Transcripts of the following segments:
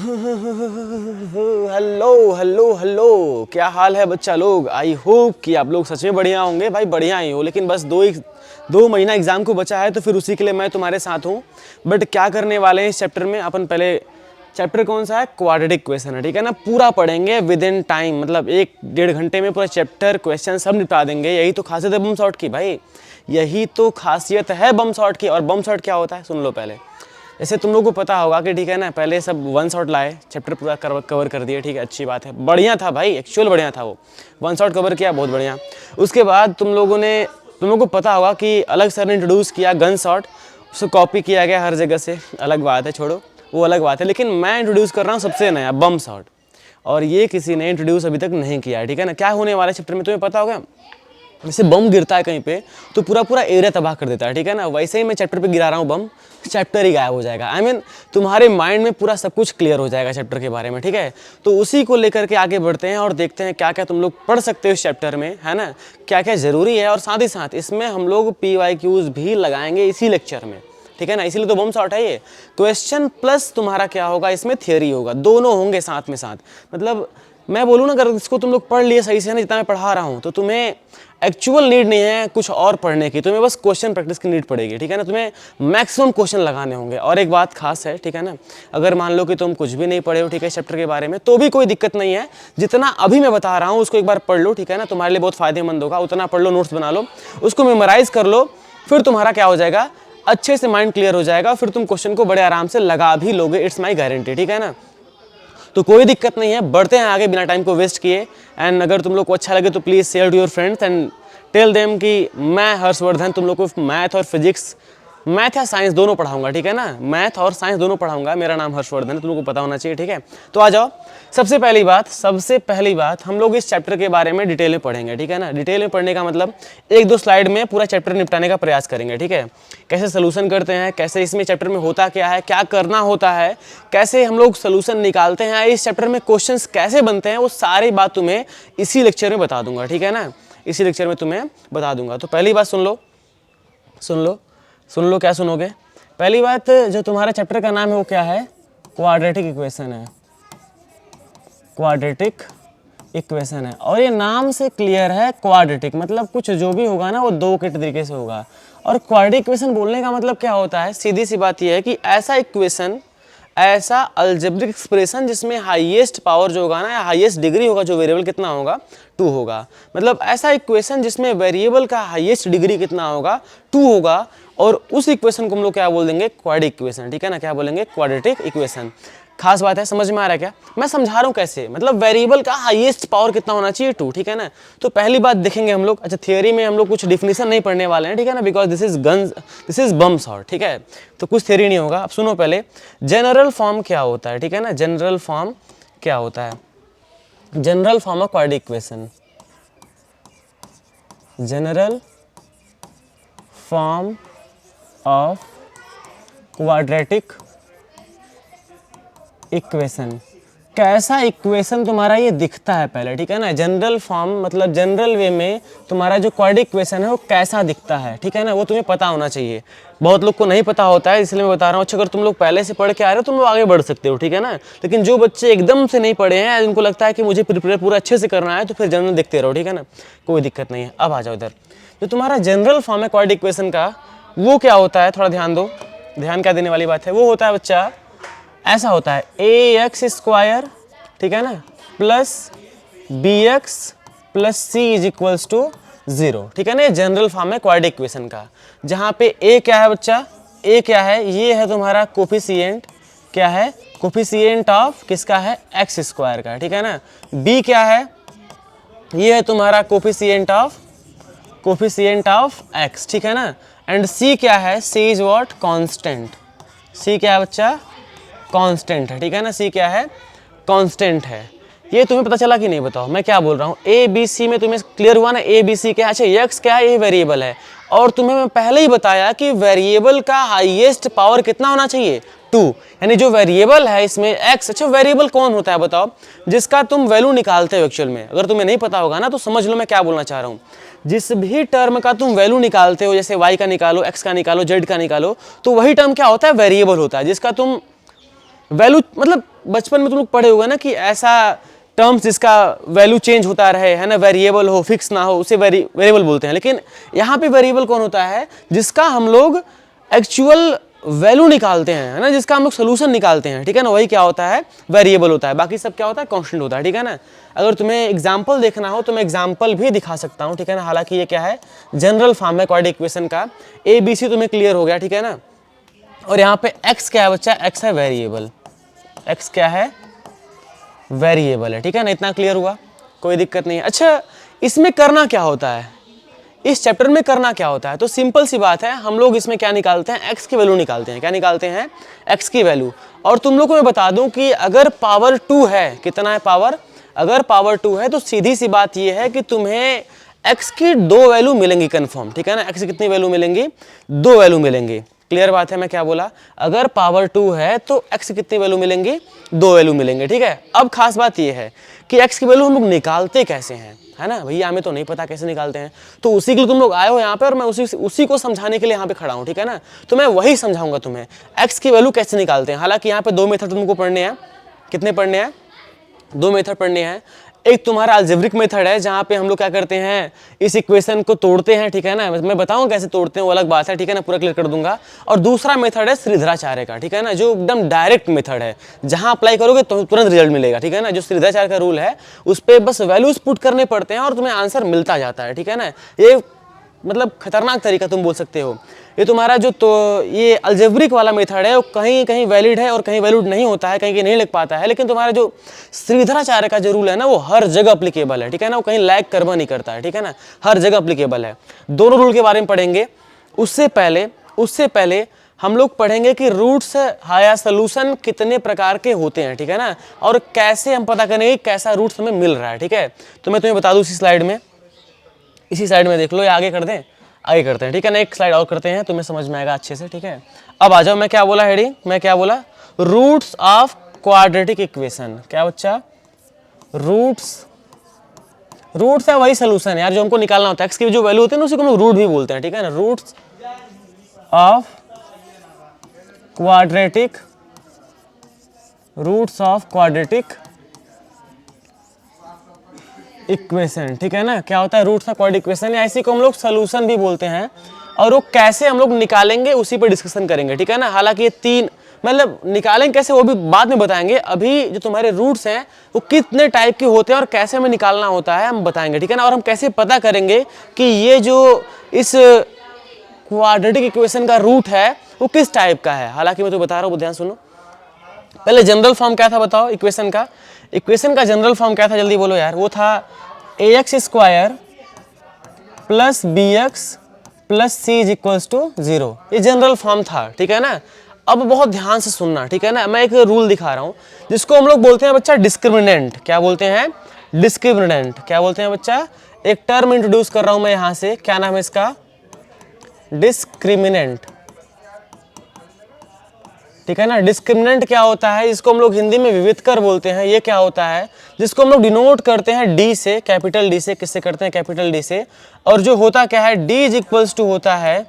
Hello hello hello, क्या हाल है बच्चा लोग। आई होप कि आप लोग सच में बढ़िया होंगे। भाई बढ़िया ही हो, लेकिन बस दो महीना एग्जाम को बचा है, तो फिर उसी के लिए मैं तुम्हारे साथ हूँ। बट क्या करने वाले हैं इस चैप्टर में, अपन पहले चैप्टर कौन सा है, क्वाड्रेटिक क्वेश्चन है, ठीक है ना। पूरा पढ़ेंगे विद इन टाइम, मतलब 1-1.5 घंटे में पूरा चैप्टर क्वेश्चन सब निपटा देंगे। यही तो खासियत है बम शॉट की भाई, यही तो खासियत है बम शॉट की। और बम शॉट क्या होता है सुन लो पहले। जैसे तुम लोग को पता होगा कि ठीक है ना, पहले सब वन शॉट लाए, चैप्टर पूरा कवर कर दिए, ठीक है, अच्छी बात है, बढ़िया था भाई, एक्चुअल बढ़िया था वो। वन शॉट कवर किया, बहुत बढ़िया। उसके बाद तुम लोगों को पता होगा कि अलग सर ने इंट्रोड्यूस किया गन शॉट, उसको कॉपी किया गया हर जगह से, अलग बात है, छोड़ो वो अलग बात है। लेकिन मैं इंट्रोड्यूस कर रहा हूँ सबसे नया बम शॉट, और ये किसी ने इंट्रोड्यूस अभी तक नहीं किया है, ठीक है ना। क्या होने वाला है चैप्टर में तुम्हें पता होगा। जैसे बम गिरता है कहीं पे तो पूरा पूरा एरिया तबाह कर देता है, ठीक है ना। वैसे ही मैं चैप्टर पे गिरा रहा हूँ बम, चैप्टर ही गायब हो जाएगा। आई मीन तुम्हारे माइंड में पूरा सब कुछ क्लियर हो जाएगा चैप्टर के बारे में, ठीक है। तो उसी को लेकर के आगे बढ़ते हैं और देखते हैं क्या क्या तुम लोग पढ़ सकते हो इस चैप्टर में, है ना, क्या क्या ज़रूरी है। और साथ ही साथ इसमें हम लोग PYQs भी लगाएंगे इसी लेक्चर में, ठीक है ना। इसीलिए तो बम शॉट है ये। क्वेश्चन प्लस तुम्हारा क्या होगा, इसमें थियोरी होगा, दोनों होंगे साथ में साथ। मतलब मैं बोलूँ ना, अगर इसको तुम लोग पढ़ लिए सही से ना, जितना मैं पढ़ा रहा हूँ, तो तुम्हें एक्चुअल नीड नहीं है कुछ और पढ़ने की, तुम्हें बस क्वेश्चन प्रैक्टिस की नीड पड़ेगी, ठीक है ना। तुम्हें मैक्सिमम क्वेश्चन लगाने होंगे। और एक बात खास है, ठीक है ना, अगर मान लो कि तुम कुछ भी नहीं पढ़े हो, ठीक है, चैप्टर के बारे में, तो भी कोई दिक्कत नहीं है। जितना अभी मैं बता रहा हूँ उसको एक बार पढ़ लो, ठीक है ना, तुम्हारे लिए बहुत फायदेमंद होगा। उतना पढ़ लो, नोट्स बना लो, उसको मेमोराइज कर लो, फिर तुम्हारा क्या हो जाएगा, अच्छे से माइंड क्लियर हो जाएगा, फिर तुम क्वेश्चन को बड़े आराम से लगा भी लोगे। इट्स माई गारंटी, ठीक है ना। तो कोई दिक्कत नहीं है, बढ़ते हैं आगे बिना टाइम को वेस्ट किए। एंड अगर तुम लोग को अच्छा लगे तो please share to your friends and tell them कि मैं हर्षवर्धन तुम लोग को मैथ और फिजिक्स, मैथ या साइंस दोनों पढ़ाऊंगा, ठीक है ना। मैथ और साइंस दोनों पढ़ाऊंगा। मेरा नाम हर्षवर्धन है, तुम लोग को पता होना चाहिए, ठीक है। तो आ जाओ, सबसे पहली बात हम लोग इस चैप्टर के बारे में डिटेल में पढ़ेंगे, ठीक है ना। डिटेल में पढ़ने का मतलब 1-2 स्लाइड में पूरा चैप्टर निपटाने का प्रयास करेंगे, ठीक है। कैसे सोल्यूशन करते हैं, कैसे इसमें चैप्टर में होता क्या है, क्या करना होता है, कैसे हम लोग सोल्यूशन निकालते हैं, इस चैप्टर में क्वेश्चंस कैसे बनते हैं, वो सारी बात तुम्हें इसी लेक्चर में बता दूंगा, ठीक है ना। इसी लेक्चर में तुम्हें बता दूंगा। तो पहली बात सुन लो, क्या सुनोगे। पहली बात, जो तुम्हारा चैप्टर का नाम है वो क्या है, क्वाड्रेटिक इक्वेशन है। क्वाड्रेटिक इक्वेशन है, और ये नाम से क्लियर है, क्वाड्रेटिक मतलब कुछ जो भी होगा ना वो 2 के तरीके से होगा। और क्वाड्रेटिक इक्वेशन बोलने का मतलब क्या होता है, सीधी सी बात ये है कि ऐसा इक्वेशन, ऐसा अलजेब्रिक एक्सप्रेशन जिसमें हाईएस्ट पावर जो होगा ना, या हाईएस्ट डिग्री होगा, जो वेरिएबल कितना होगा, 2 होगा। मतलब ऐसा इक्वेशन जिसमें वेरिएबल का हाईएस्ट डिग्री कितना होगा, 2 होगा। और उस इक्वेशन को हम लोग क्या बोल देंगे, क्वाड्रेटिक इक्वेशन, ठीक है ना। क्या बोलेंगे, क्वाड्रेटिक इक्वेशन। खास बात है, समझ में आ रहा है क्या मैं समझा रहा हूँ कैसे। मतलब वेरिएबल का हाईएस्ट पावर कितना होना चाहिए, 2, ठीक है ना। तो पहली बात देखेंगे हम लोग। अच्छा, थियोरी में हम लोग कुछ डिफिनेशन नहीं पढ़ने वाले हैं, ठीक है ना, because this is bomb shot, ठीक है। तो कुछ थियोरी नहीं होगा। अब सुनो पहले, जनरल फॉर्म क्या होता है, ठीक है ना। जनरल फॉर्म क्या होता है, general form of quadratic equation, general form of quadratic equation. कैसा इक्वेशन तुम्हारा ये दिखता है पहले, ठीक है ना। जनरल फॉर्म मतलब जनरल वे में तुम्हारा जो क्वाड्रेटिक इक्वेशन है वो कैसा दिखता है, ठीक है ना, वो तुम्हें पता होना चाहिए। बहुत लोग को नहीं पता होता है, इसलिए मैं बता रहा हूँ। अच्छा, अगर तुम लोग पहले से पढ़ के आ रहे हो तुम लोग आगे बढ़ सकते हो, ठीक है ना। लेकिन जो बच्चे एकदम से नहीं पढ़े हैं, जिनको लगता है कि मुझे प्रिपेयर पूरा अच्छे से करना है, तो फिर जनरल देखते रहो, ठीक है ना, कोई दिक्कत नहीं है। अब आ जाओ इधर, जो तुम्हारा जनरल फॉर्म है क्वाड्रेटिक इक्वेशन का, वो क्या होता है, थोड़ा ध्यान दो। ध्यान क्या देने वाली बात है, वो होता है बच्चा, ऐसा होता है ax², ठीक है ना, plus bx plus c is equals to 0, ठीक है ना। ये जनरल फॉर्म है क्वाड्रेटिक इक्वेशन का, जहाँ पे a क्या है बच्चा, a क्या है, ये है तुम्हारा कोफिशिएंट, क्या है, कोफिशिएंट ऑफ किसका है, x² का, ठीक है ना। b क्या है, ये है तुम्हारा कोफिशिएंट ऑफ x, ठीक है ना। एंड c क्या है, c is what, constant. c क्या है बच्चा, कांस्टेंट है, ठीक है ना। c क्या है, कांस्टेंट है। ये तुम्हें पता चला कि नहीं, बताओ मैं क्या बोल रहा हूँ। ए बी सी में तुम्हें क्लियर हुआ ना, ए बी सी क्या है। अच्छा, x क्या है, ये वेरिएबल है। और तुम्हें मैं पहले ही बताया कि वेरिएबल का हाईएस्ट पावर कितना होना चाहिए, 2, यानी जो वेरिएबल है इसमें x। अच्छा, वेरिएबल कौन होता है बताओ, जिसका तुम वैल्यू निकालते हो एक्चुअल में। अगर तुम्हें नहीं पता होगा ना तो समझ लो मैं क्या बोलना चाह रहा हूँ। जिस भी टर्म का तुम वैल्यू निकालते हो, जैसे y का निकालो, x का निकालो, z का निकालो, तो वही टर्म क्या होता है, वेरिएबल होता है, जिसका तुम वैल्यू मतलब बचपन में तुम लोग पढ़े होगा ना कि ऐसा टर्म्स जिसका वैल्यू चेंज होता रहे, है ना, वेरिएबल हो, फिक्स ना हो, उसे वेरिएबल बोलते हैं। लेकिन यहाँ पे वेरिएबल कौन होता है? जिसका हम लोग एक्चुअल वैल्यू निकालते हैं, है ना, जिसका हम लोग सोल्यूशन निकालते हैं, ठीक है ना, वही क्या होता है? वेरिएबल होता है। बाकी सब क्या होता है? कांस्टेंट होता है, ठीक है ना। अगर तुम्हें एग्जांपल देखना हो तो मैं एग्जांपल भी दिखा सकता हूँ, ठीक है ना। हालांकि ये क्या है? जनरल फॉर्म है क्वाड्रेटिक इक्वेशन का। ABC तुम्हें क्लियर हो गया, ठीक है ना। और यहाँ पे x क्या है बच्चा? x है वेरिएबल। x क्या है? वेरिएबल है, ठीक है ना। इतना क्लियर हुआ, कोई दिक्कत नहीं है। अच्छा, इसमें करना क्या होता है? इस चैप्टर में करना क्या होता है? तो सिंपल सी बात है, हम लोग इसमें क्या निकालते हैं? x की वैल्यू निकालते हैं। क्या निकालते हैं? x की वैल्यू। और तुम लोग को मैं बता दूं कि अगर पावर 2 है, कितना है पावर? अगर पावर 2 है तो सीधी सी बात यह है कि तुम्हें x की 2 वैल्यू मिलेंगी कंफर्म, ठीक है ना। x की कितनी वैल्यू मिलेंगी? 2 वैल्यू मिलेंगी। क्लियर बात है? मैं क्या बोला? अगर पावर 2 है तो x की कितनी वैल्यू मिलेंगी? 2 वैल्यू मिलेंगे, ठीक है। अब खास बात यह है कि x की वैल्यू हम लोग निकालते कैसे हैं, है ना भैया, हमें तो नहीं पता कैसे निकालते हैं। तो उसी के लिए तुम लोग आए हो यहाँ पे और मैं उसी को समझाने के लिए यहाँ पे खड़ा हूँ, ठीक है ना। तो मैं वही समझाऊंगा तुम्हें x की वैल्यू कैसे निकालते हैं। हालांकि यहाँ पे 2 मेथड तुमको पढ़ने हैं। कितने पढ़ने हैं? 2 मेथड पढ़ने हैं। एक तुम्हारा अलजेब्रिक मेथड है जहाँ पे हम लोग क्या करते हैं? इस इक्वेशन को तोड़ते हैं, ठीक है ना। मैं बताऊँ कैसे तोड़ते हैं, वो अलग बात है, ठीक है ना, पूरा क्लियर कर दूंगा। और दूसरा मेथड है श्रीधराचार्य का, ठीक है ना, जो एकदम डायरेक्ट मेथड है, जहाँ अप्लाई करोगे तो तुरंत रिजल्ट मिलेगा, ठीक है ना। जो श्रीधराचार्य का रूल है उस पर बस वैल्यूज पुट करने पड़ते हैं और तुम्हें आंसर मिलता जाता है, ठीक है ना। ये मतलब खतरनाक तरीका तुम बोल सकते हो। ये तुम्हारा जो तो ये अलजेब्रिक वाला मेथड है वो कहीं कहीं वैलिड है और कहीं वैलिड नहीं होता है, कहीं नहीं लिख पाता है। लेकिन तुम्हारा जो श्रीधराचार्य का जो रूल है ना वो हर जगह अप्लीकेबल है, ठीक है ना। वो कहीं लैग कर्म नहीं करता है, ठीक है ना, हर जगह अप्लीकेबल है। दोनों रूल के बारे में पढ़ेंगे। उससे पहले हम लोग पढ़ेंगे कि रूट्स या सोल्यूशन कितने प्रकार के होते हैं, ठीक है ना, और कैसे हम पता करेंगे कैसा रूट्स हमें मिल रहा है, ठीक है। तो मैं तुम्हें बता दूं इसी स्लाइड में देख लो, या आगे कर दें? आगे करते हैं, ठीक है ना। एक स्लाइड और करते हैं, तुम्हें समझ में आएगा अच्छे से, ठीक है। अब आ जाओ, मैं क्या बोला हेडिंग? मैं क्या बोला? Roots of quadratic equation. क्या बच्चा? रूट्स है वही सोल्यूशन यार जो हमको निकालना होता है। एक्स की जो वैल्यू होती है ना उसी को हम लोग रूट भी बोलते हैं, ठीक है ना। रूट्स ऑफ क्वाड्रेटिक इक्वेशन, ठीक है ना। क्या होता है? रूट्स ऑफ क्वाड्रेटिक इक्वेशन, या इसी को हम लोग सोल्यूशन भी बोलते हैं। और वो कैसे हम लोग निकालेंगे उसी पर डिस्कशन करेंगे, ठीक है ना। हालांकि ये 3 मतलब निकालेंगे कैसे वो भी बाद में बताएंगे। अभी जो तुम्हारे रूट्स हैं वो कितने टाइप के होते हैं और कैसे हमें निकालना होता है हम बताएंगे, ठीक है ना। और हम कैसे पता करेंगे कि ये जो इस क्वाड्रेटिक इक्वेशन का रूट है वो किस टाइप का है। हालांकि मैं तो बता रहा हूँ, ध्यान सुनो। पहले जनरल फॉर्म क्या था बताओ इक्वेशन का? इक्वेशन का जनरल फॉर्म क्या था? जल्दी बोलो यार। वो था ax² plus bx plus c is equals to 0। ये जनरल फॉर्म था, ठीक है ना। अब बहुत ध्यान से सुनना, ठीक है ना। मैं एक रूल दिखा रहा हूं जिसको हम लोग बोलते हैं बच्चा डिस्क्रिमिनेंट। क्या बोलते हैं? डिस्क्रिमिनेंट। क्या बोलते हैं बच्चा? एक टर्म इंट्रोड्यूस कर रहा हूं मैं यहां से, क्या नाम है इसका? डिस्क्रिमिनेंट, ठीक है ना। डिस्क्रिमिनेंट क्या होता है? जिसको हम लोग हिंदी में विविधकर बोलते हैं। ये क्या होता है? जिसको हम लोग डिनोट करते हैं डी से, कैपिटल डी से। किससे करते हैं? कैपिटल डी से। और जो होता क्या है? डी इज इक्वल्स टू होता है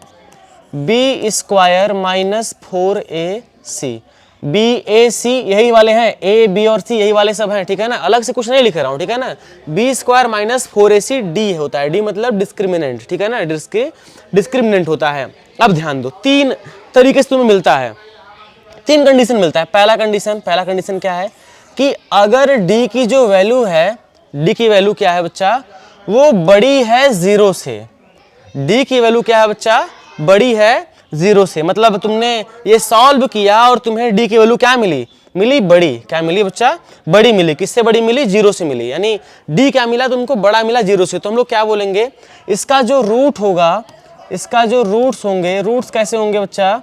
b² माइनस 4ac। b,a,c यही वाले हैं, a, b और c यही वाले सब हैं, ठीक है ना। अलग से कुछ नहीं लिख रहा हूं, ठीक है ना। b² माइनस 4ac डी होता है। डी मतलब डिस्क्रिमिनेंट, ठीक है ना। डिस्क्रिमिनेंट होता है। अब ध्यान दो, 3 तरीके से तुम्हें मिलता है, 3 कंडीशन मिलता है। पहला कंडीशन क्या है? कि अगर d की जो वैल्यू है, d की वैल्यू क्या है बच्चा? वो बड़ी है 0 से। d की वैल्यू क्या है बच्चा? बड़ी है 0 से। मतलब तुमने ये सॉल्व किया और तुम्हें d की वैल्यू क्या मिली? बड़ी। क्या मिली बच्चा? बड़ी मिली। किससे बड़ी मिली? 0 से मिली। यानी d क्या मिला तुमको? बड़ा मिला 0 से। तो हम लोग क्या बोलेंगे? इसका जो रूट होगा, इसका जो रूट्स होंगे, रूट्स कैसे होंगे बच्चा?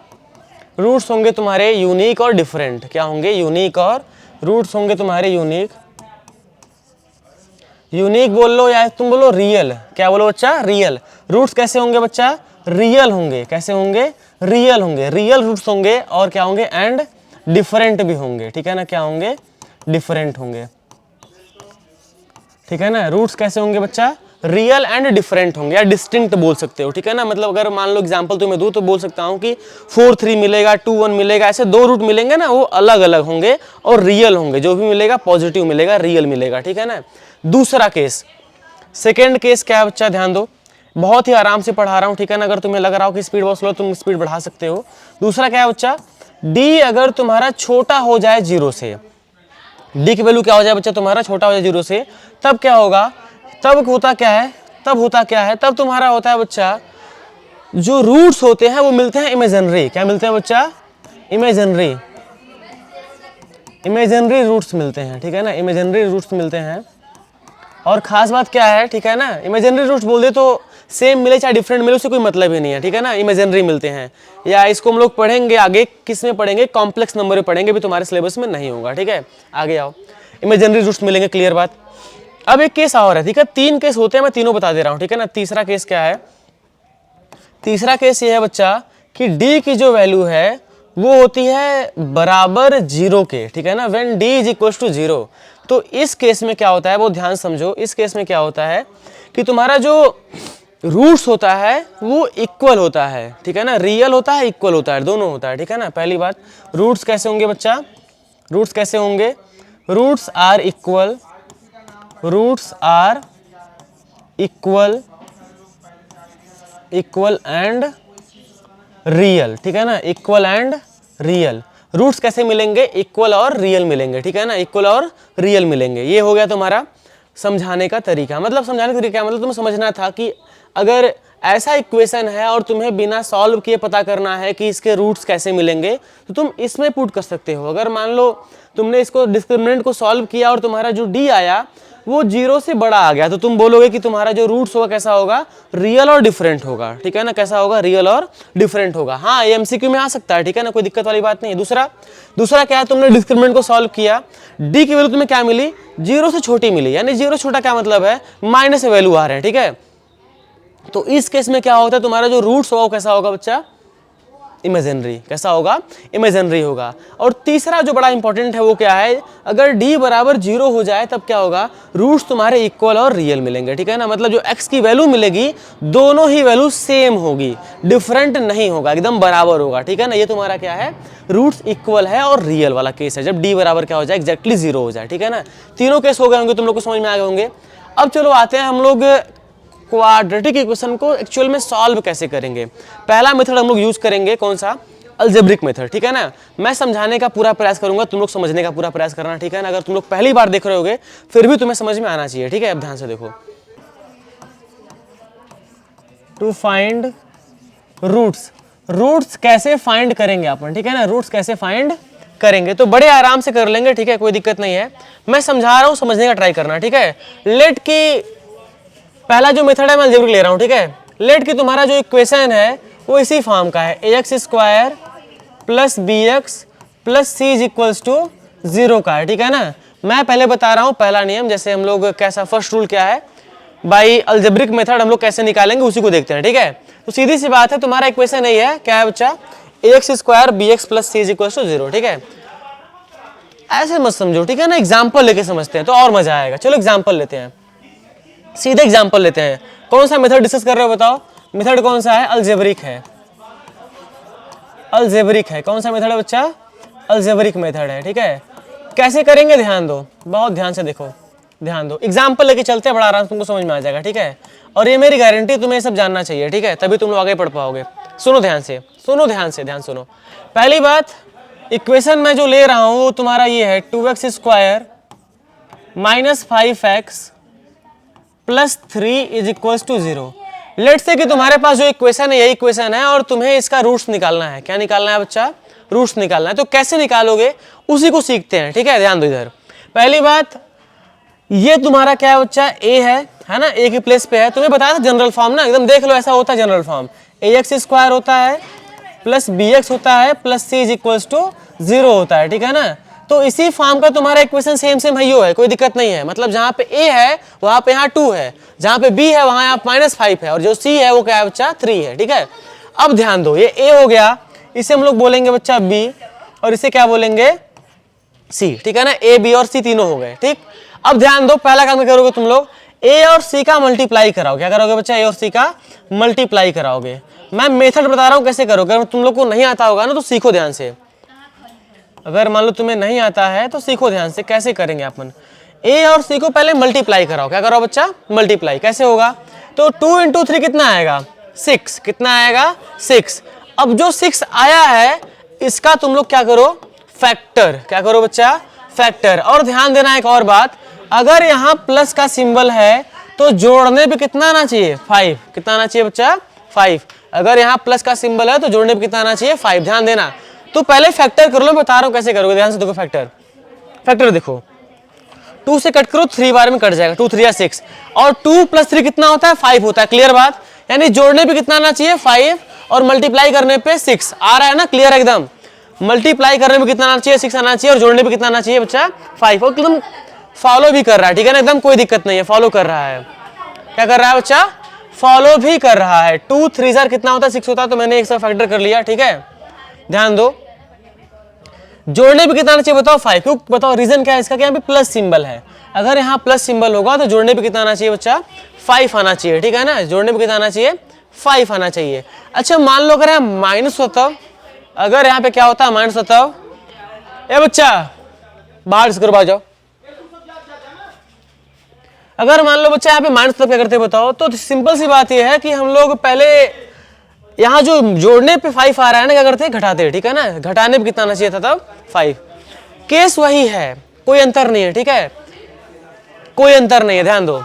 रूट्स होंगे तुम्हारे यूनिक और डिफरेंट। क्या होंगे? यूनिक और रूट्स होंगे तुम्हारे यूनिक बोल लो या तुम बोलो रियल। क्या बोलो बच्चा? रियल। रूट्स कैसे होंगे बच्चा? रियल होंगे। कैसे होंगे? रियल होंगे। रियल रूट्स होंगे। और क्या होंगे? एंड डिफरेंट भी होंगे, ठीक है ना। क्या होंगे? डिफरेंट होंगे, ठीक है ना। रूट्स कैसे होंगे बच्चा? रियल एंड डिफरेंट होंगे या डिस्टिंक्ट बोल सकते हो, ठीक है ना। मतलब अगर मान लो एग्जांपल तुम्हें दूं तो बोल सकता हूं कि 4 3 मिलेगा, 2 1 मिलेगा, ऐसे दो रूट मिलेंगे ना, वो अलग अलग होंगे और रियल होंगे। जो भी मिलेगा पॉजिटिव मिलेगा, रियल मिलेगा, ठीक है ना। दूसरा केस, सेकेंड केस क्या है बच्चा, ध्यान दो, बहुत ही आराम से पढ़ा रहा हूं, ठीक है ना। अगर तुम्हें लग रहा हो कि स्पीड बहुत स्लो, तुम स्पीड बढ़ा सकते हो। दूसरा क्या है बच्चा, डी अगर तुम्हारा छोटा हो जाए 0 से, डी की वैल्यू क्या हो जाए बच्चा तुम्हारा, छोटा हो जाए 0 से, तब क्या होगा, तब होता क्या है, तब तुम्हारा होता है बच्चा, जो रूट्स होते हैं वो मिलते हैं इमेजिनरी। क्या मिलते हैं बच्चा, इमेजिनरी रूट्स मिलते हैं, ठीक है ना, इमेजिनरी रूट्स मिलते हैं। और खास बात क्या है, ठीक है ना, इमेजिनरी रूट्स बोल दे तो सेम मिले चाहे डिफरेंट मिले उससे कोई मतलब ही नहीं है, ठीक है ना, इमेजिनरी मिलते हैं। या इसको हम लोग पढ़ेंगे आगे, किस में पढ़ेंगे, कॉम्प्लेक्स नंबर में पढ़ेंगे, भी तुम्हारे सिलेबस में नहीं होगा, ठीक है। आगे आओ, इमेजिनरी रूट्स मिलेंगे, क्लियर बात। अब एक केस और है, ठीक है, 3 केस होते हैं, मैं तीनों बता दे रहा हूं, ठीक है ना। तीसरा केस क्या है, तीसरा केस ये है बच्चा कि डी की जो वैल्यू है वो होती है बराबर 0 के, ठीक है ना, when D is equal to 0। तो इस केस में क्या होता है वो ध्यान समझो, इस केस में क्या होता है कि तुम्हारा जो रूट्स होता है वो इक्वल होता है, ठीक है ना, रियल होता है, इक्वल होता है, दोनों होता है, ठीक है ना। पहली बात, रूट्स कैसे होंगे बच्चा, रूट्स कैसे होंगे, roots are equal, roots are equal and real, ठीक है ना, इक्वल एंड रियल। रूट्स कैसे मिलेंगे, इक्वल और रियल मिलेंगे, ठीक है ना, इक्वल और रियल मिलेंगे। ये हो गया तुम्हारा समझाने का तरीका। मतलब समझाने का तरीका मतलब तुम्हें समझना था कि अगर ऐसा इक्वेशन है और तुम्हें बिना सॉल्व किए पता करना है कि इसके रूट्स कैसे मिलेंगे, तो तुम इसमें पुट कर सकते हो। अगर मान लो तुमने इसको डिस्क्रिमिनेंट को सॉल्व किया और तुम्हारा जो डी आया वो 0 से बड़ा आ गया, तो तुम बोलोगे कि तुम्हारा जो रूट्स होगा कैसा होगा, रियल और डिफरेंट होगा, ठीक है ना, कैसा होगा, रियल और डिफरेंट होगा। हाँ, ये एमसीक्यू में आ सकता है, ठीक है ना, कोई दिक्कत वाली बात नहीं है। दूसरा क्या है, तुमने डिस्क्रिमिनेंट को सॉल्व किया, डी की वैल्यू तुम्हें क्या मिली, 0 से छोटी मिली, यानी 0 छोटा क्या मतलब है, माइनस वैल्यू आ रहे हैं, ठीक है। तो इस केस में क्या होता है, तुम्हारा जो रूट्स होगा कैसा होगा बच्चा, इमेजिनरी, कैसा होगा, इमेजिनरी होगा। और तीसरा जो बड़ा इंपॉर्टेंट है वो क्या है, अगर d बराबर 0 हो जाए तब क्या होगा, रूट्स तुम्हारे इक्वल और रियल मिलेंगे, ठीक है ना। मतलब जो x की वैल्यू मिलेगी दोनों ही वैल्यू सेम होगी, डिफरेंट नहीं होगा, एकदम बराबर होगा, ठीक है ना। ये तुम्हारा क्या है, रूट्स इक्वल है और रियल वाला केस है, जब d बराबर क्या हो जाए, एक्जैक्टली 0 हो जाए, ठीक है ना। तीनों केस हो गए होंगे, तुम लोग को समझ में आ गए होंगे। अब चलो आते हैं हम लोग क्वाड्रेटिक इक्वेशन को एक्चुअल में सॉल्व कैसे करेंगे। पहला मेथड हम लोग यूज करेंगे कौन सा, अलजेब्रिक मेथड, ठीक है ना। मैं समझाने का पूरा प्रयास करूंगा, तुम लोग समझने का पूरा प्रयास करना, ठीक है ना। अगर तुम लोग पहली बार देख रहे होगे फिर भी तुम्हें समझ में आना चाहिए, ठीक है। अब ध्यान से देखो, टू फाइंड रूट्स कैसे फाइंड करेंगे अपन, ठीक है ना, रूट्स कैसे फाइंड करेंगे, तो बड़े आराम से कर लेंगे, ठीक है, कोई दिक्कत नहीं है। मैं समझा रहा हूं, समझने का ट्राई करना, ठीक है। लेट की पहला जो मेथड है मैं अलजेब्रिक ले रहा हूं, ठीक है। लेट कि तुम्हारा जो इक्वेशन है वो इसी फॉर्म का है, ax square plus B X plus C is equals to 0 का है, ठीक है ना। मैं पहले बता रहा हूं पहला नियम, जैसे हम लोग कैसा, फर्स्ट रूल क्या है, बाई अलजेब्रिक मेथड हम लोग कैसे निकालेंगे उसी को देखते हैं, ठीक है। तो सीधी सी बात है, तुम्हारा इक्वेशन यही है, क्या है बच्चा, ax square B X plus C is equals to 0, ठीक है। ऐसे मत समझो, ठीक है ना, एग्जाम्पल लेके समझते हैं तो और मजा आएगा। चलो एग्जाम्पल लेते हैं, सीधे एग्जाम्पल लेते हैं। कौन सा मेथड डिस्कस कर रहे हो बताओ, मेथड कौन सा है, अलजेब्रिक है, अलजेब्रिक है। कौन सा मेथड है बच्चा, अलजेब्रिक मेथड है, ठीक है। कैसे करेंगे ध्यान दो, बहुत ध्यान से देखो, ध्यान दो, एग्जाम्पल लेके चलते हैं, बड़ा आराम से तुमको समझ में आ जाएगा, ठीक है। और ये मेरी गारंटी, तुम्हें सब जानना चाहिए, ठीक है, तभी तुम लोग आगे पढ़ पाओगे। सुनो ध्यान से, सुनो ध्यान से, ध्यान सुनो। पहली बात, इक्वेशन मैं जो ले रहा हूं वो तुम्हारा ये है, 2x square minus 5x plus 3 is equals to 0। Let's say कि तुम्हारे पास जो इक्वेशन है यही इक्वेशन है और तुम्हें इसका रूट्स निकालना है। क्या निकालना है बच्चा, रूट्स निकालना है। तो कैसे निकालोगे उसी को सीखते हैं, ठीक है। ध्यान दो इधर, पहली बात, ये तुम्हारा क्या है बच्चा, a है ना, a की प्लेस पे है। तुम्हें बताया था जनरल फॉर्म ना, एकदम देख लो, ऐसा होता है जनरल फॉर्म, ax स्क्वायर होता है प्लस bx होता है plus c is equals to 0 होता है, ठीक है ना। तो इसी फॉर्म का तुम्हारा इक्वेशन सेम सेम है, कोई दिक्कत नहीं है। मतलब जहां पे a है वहां पे यहाँ 2 है, जहां पे b है वहां यहाँ -5 है, और जो c है वो क्या है बच्चा, 3 है, ठीक है। अब ध्यान दो, ये a हो गया, इसे हम लोग बोलेंगे बच्चा b, और इसे क्या बोलेंगे, c, ठीक है ना। a b और c तीनों हो गए, ठीक। अब ध्यान दो, पहला काम क्या करोगे तुम लोग, ए और सी का मल्टीप्लाई कराओ। क्या करोगे बच्चा? ए और सी का मल्टीप्लाई कराओगे। मैं मेथड बता रहा हूँ कैसे करोगे। अगर तुम लोग को नहीं आता होगा ना तो सीखो ध्यान से। अगर मान लो तुम्हें नहीं आता है तो सीखो ध्यान से कैसे करेंगे अपन। ए और सी को पहले मल्टीप्लाई कराओ। क्या करो बच्चा? मल्टीप्लाई। कैसे होगा? तो 2 इंटू 3 कितना आएगा? 6। कितना आएगा? 6। अब जो 6 आया है इसका तुम लोग क्या करो? फैक्टर। क्या करो बच्चा? फैक्टर। और ध्यान देना एक और बात, अगर यहाँ प्लस का सिंबल है तो जोड़ने पे कितना आना चाहिए? 5। कितना आना चाहिए बच्चा? 5। अगर यहाँ प्लस का सिंबल है तो जोड़ने पे कितना आना चाहिए? 5। ध्यान देना। तो पहले फैक्टर कर लो, मैं बता रहा हूँ कैसे करोगे, ध्यान से देखो। फैक्टर देखो, 2 से कट करो 3 बार में कट जाएगा। 2 3 6 और 2 + 3 कितना होता है? 5 होता है। क्लियर बात? यानी जोड़ने पे कितना आना चाहिए? 5 और मल्टीप्लाई करने पे 6 आ रहा है ना? क्लियर एकदम। मल्टीप्लाई करने में कितना आना चाहिए? 6 आना चाहिए और जोड़ने पे कितना आना चाहिए बच्चा? 5। और एकदम फॉलो भी कर रहा है, ठीक है ना? एकदम कोई दिक्कत नहीं है, फॉलो कर रहा है। क्या कर रहा है बच्चा? फॉलो भी कर रहा है। 2 3 जार कितना होता है? 6 होता है। तो मैंने एक साथ फैक्टर कर लिया, ठीक है? ध्यान दो। जोड़ने पे कितना आना चाहिए बताओ? 5। क्यों बताओ? रीजन क्या है इसका? कि यहाँ पे प्लस सिंबल है। अगर यहाँ प्लस सिंबल होगा तो जोड़ने पे कितना आना चाहिए बच्चा? 5 आना चाहिए, ठीक है ना? जोड़ने पे कितना आना चाहिए? 5 आना चाहिए। अच्छा मान लो अगर यहाँ माइनस होता, अगर यहाँ पे क्या होता? माइनस होता। ए बच्चा बाहर से करवा जाओ। अगर मान लो बच्चा यहाँ पे माइनस तब क्या करते बताओ? तो सिंपल सी बात यह है कि हम लोग पहले यहाँ जो जोड़ने पे 5 आ रहा है ना, क्या करते? घटाते, ठीक है ना? घटाने पे कितना आना चाहिए था तब? 5। केस वही है, कोई अंतर नहीं है, ठीक है? कोई अंतर नहीं है, ध्यान दो।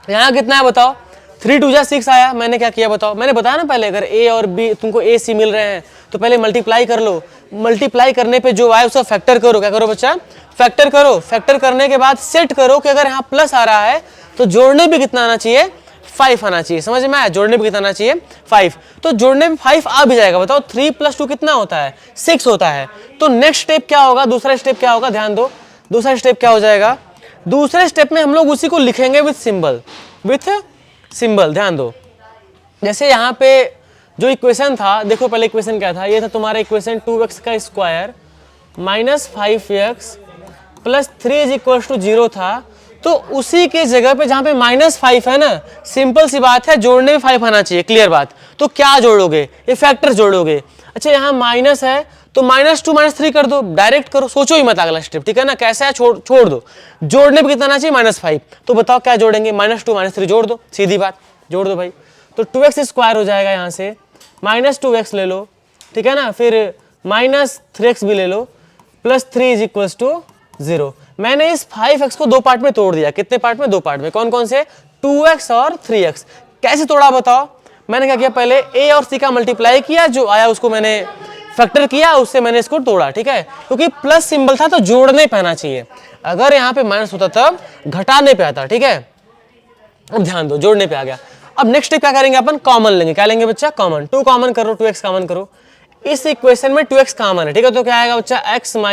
यहाँ कितना है बताओ? 3 2 जा 6 आया। मैंने क्या किया बताओ? मैंने बताया ना पहले, अगर ए और बी तुमको ए सी मिल रहे हैं तो पहले मल्टीप्लाई कर लो। मल्टीप्लाई करने पे जो आए उसका फैक्टर करो। क्या करो बच्चा? फैक्टर करो। फैक्टर करने के बाद सेट करो कि अगर यहाँ प्लस आ रहा है तो जोड़ने पे कितना आना चाहिए? 5 आना चाहिए। समझ में आया? जोड़ने पे कितना आना चाहिए? 5। तो जोड़ने पे 5 आ भी जाएगा। बताओ 3 + 2 कितना होता है? 6 होता है। तो नेक्स्ट स्टेप क्या होगा? दूसरा स्टेप क्या होगा? ध्यान दो। दूसरा स्टेप क्या हो जाएगा? दूसरे स्टेप में हम लोग उसी को लिखेंगे विथ सिंबल। ध्यान दो। जैसे यहाँ पे जो इक्वेशन था, देखो पहले इक्वेशन क्या था? ये था तुम्हारा इक्वेशन 2x का स्क्वायर -5x + 3 = 0 था। तो उसी के जगह पे जहां पे -5 है ना, सिंपल सी बात है, जोड़ने में 5 आना चाहिए। क्लियर बात? तो क्या जोड़ोगे? ये फैक्टर जोड़ोगे। अच्छा यहाँ माइनस है तो -2 -3 कर दो, डायरेक्ट करो, सोचो ही मत अगला स्टेप, ठीक है ना? कैसा है छोड़ दो। जोड़ने पे कितना आना चाहिए? -5। तो बताओ क्या जोड़ेंगे? -2 -3 जोड़ दो, सीधी बात, जोड़ दो भाई। तो 2x² हो जाएगा, यहाँ से -2x ले लो, ठीक है ना? फिर -3x भी ले लो, +3 = 0। मैंने इस 5x को 2 पार्ट में तोड़ दिया। कितने पार्ट में? 2 पार्ट में। कौन कौन से? 2x और 3x। कैसे तोड़ा बताओ? मैंने क्या किया? पहले a और c का मल्टीप्लाई किया, जो आया उसको मैंने फैक्टर किया, उससे मैंने इसको तोड़ा, ठीक है? क्योंकि प्लस सिंबल था तो जोड़ने पे आना चाहिए। अगर यहाँ पे माइनस होता तब घटाने पे आता, ठीक है? अब ध्यान दो, जोड़ने पे आ गया। अब नेक्स्ट स्टेप क्या करेंगे अपन? कॉमन लेंगे। क्या लेंगे बच्चा? कॉमन। 2 कॉमन करो, 2x कॉमन करो। इस इक्वेशन में 2x कॉमन है, ठीक है? तो क्या आएगा बच्चा? x -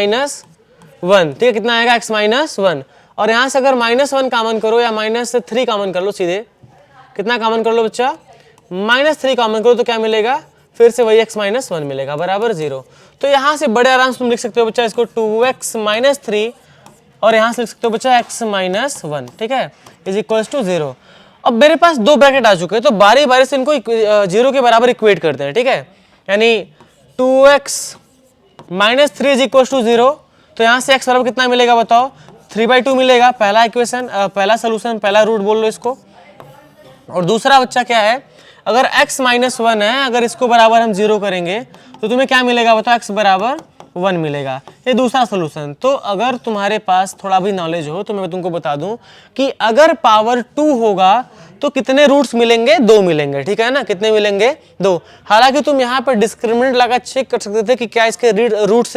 1, ठीक है? कितना आएगा? x - 1। और यहां से अगर -1 कॉमन करो या -3 कॉमन कर लो, सीधे कितना कॉमन कर लो बच्चा? -3 कॉमन करो तो क्या मिलेगा? फिर से वही x - 1 मिलेगा, बराबर 0। तो यहां से बड़े आराम से तुम लिख सकते हो बच्चा इसको 2x - 3, और यहां से लिख सकते हो बच्चा x - 1, ठीक है? = 0। अब मेरे पास 2 ब्रैकेट आ चुके हैं, तो बारी बारी से इनको 0 के बराबर इक्वेट करते हैं, ठीक है? यानी 2x - 3 = 0। तो यहाँ से x बराबर कितना मिलेगा बताओ? 3/2 मिलेगा। पहला इक्वेशन, पहला सोल्यूशन, पहला रूट बोल लो इसको। और दूसरा बच्चा क्या है? अगर x - 1 है, अगर इसको बराबर हम 0 करेंगे तो तुम्हें क्या मिलेगा बताओ? x = 1 मिलेगा। ये दूसरा सोल्यूशन। तो अगर तुम्हारे पास थोड़ा भी नॉलेज हो तो मैं तुमको बता दूं कि अगर पावर 2 होगा तो कितने रूट्स मिलेंगे? 2 मिलेंगे, ठीक है ना? कितने मिलेंगे? 2। हालांकि तुम यहाँ पर डिस्क्रिमिनेंट लगा चेक कर सकते थे कि क्या इसके रूट्स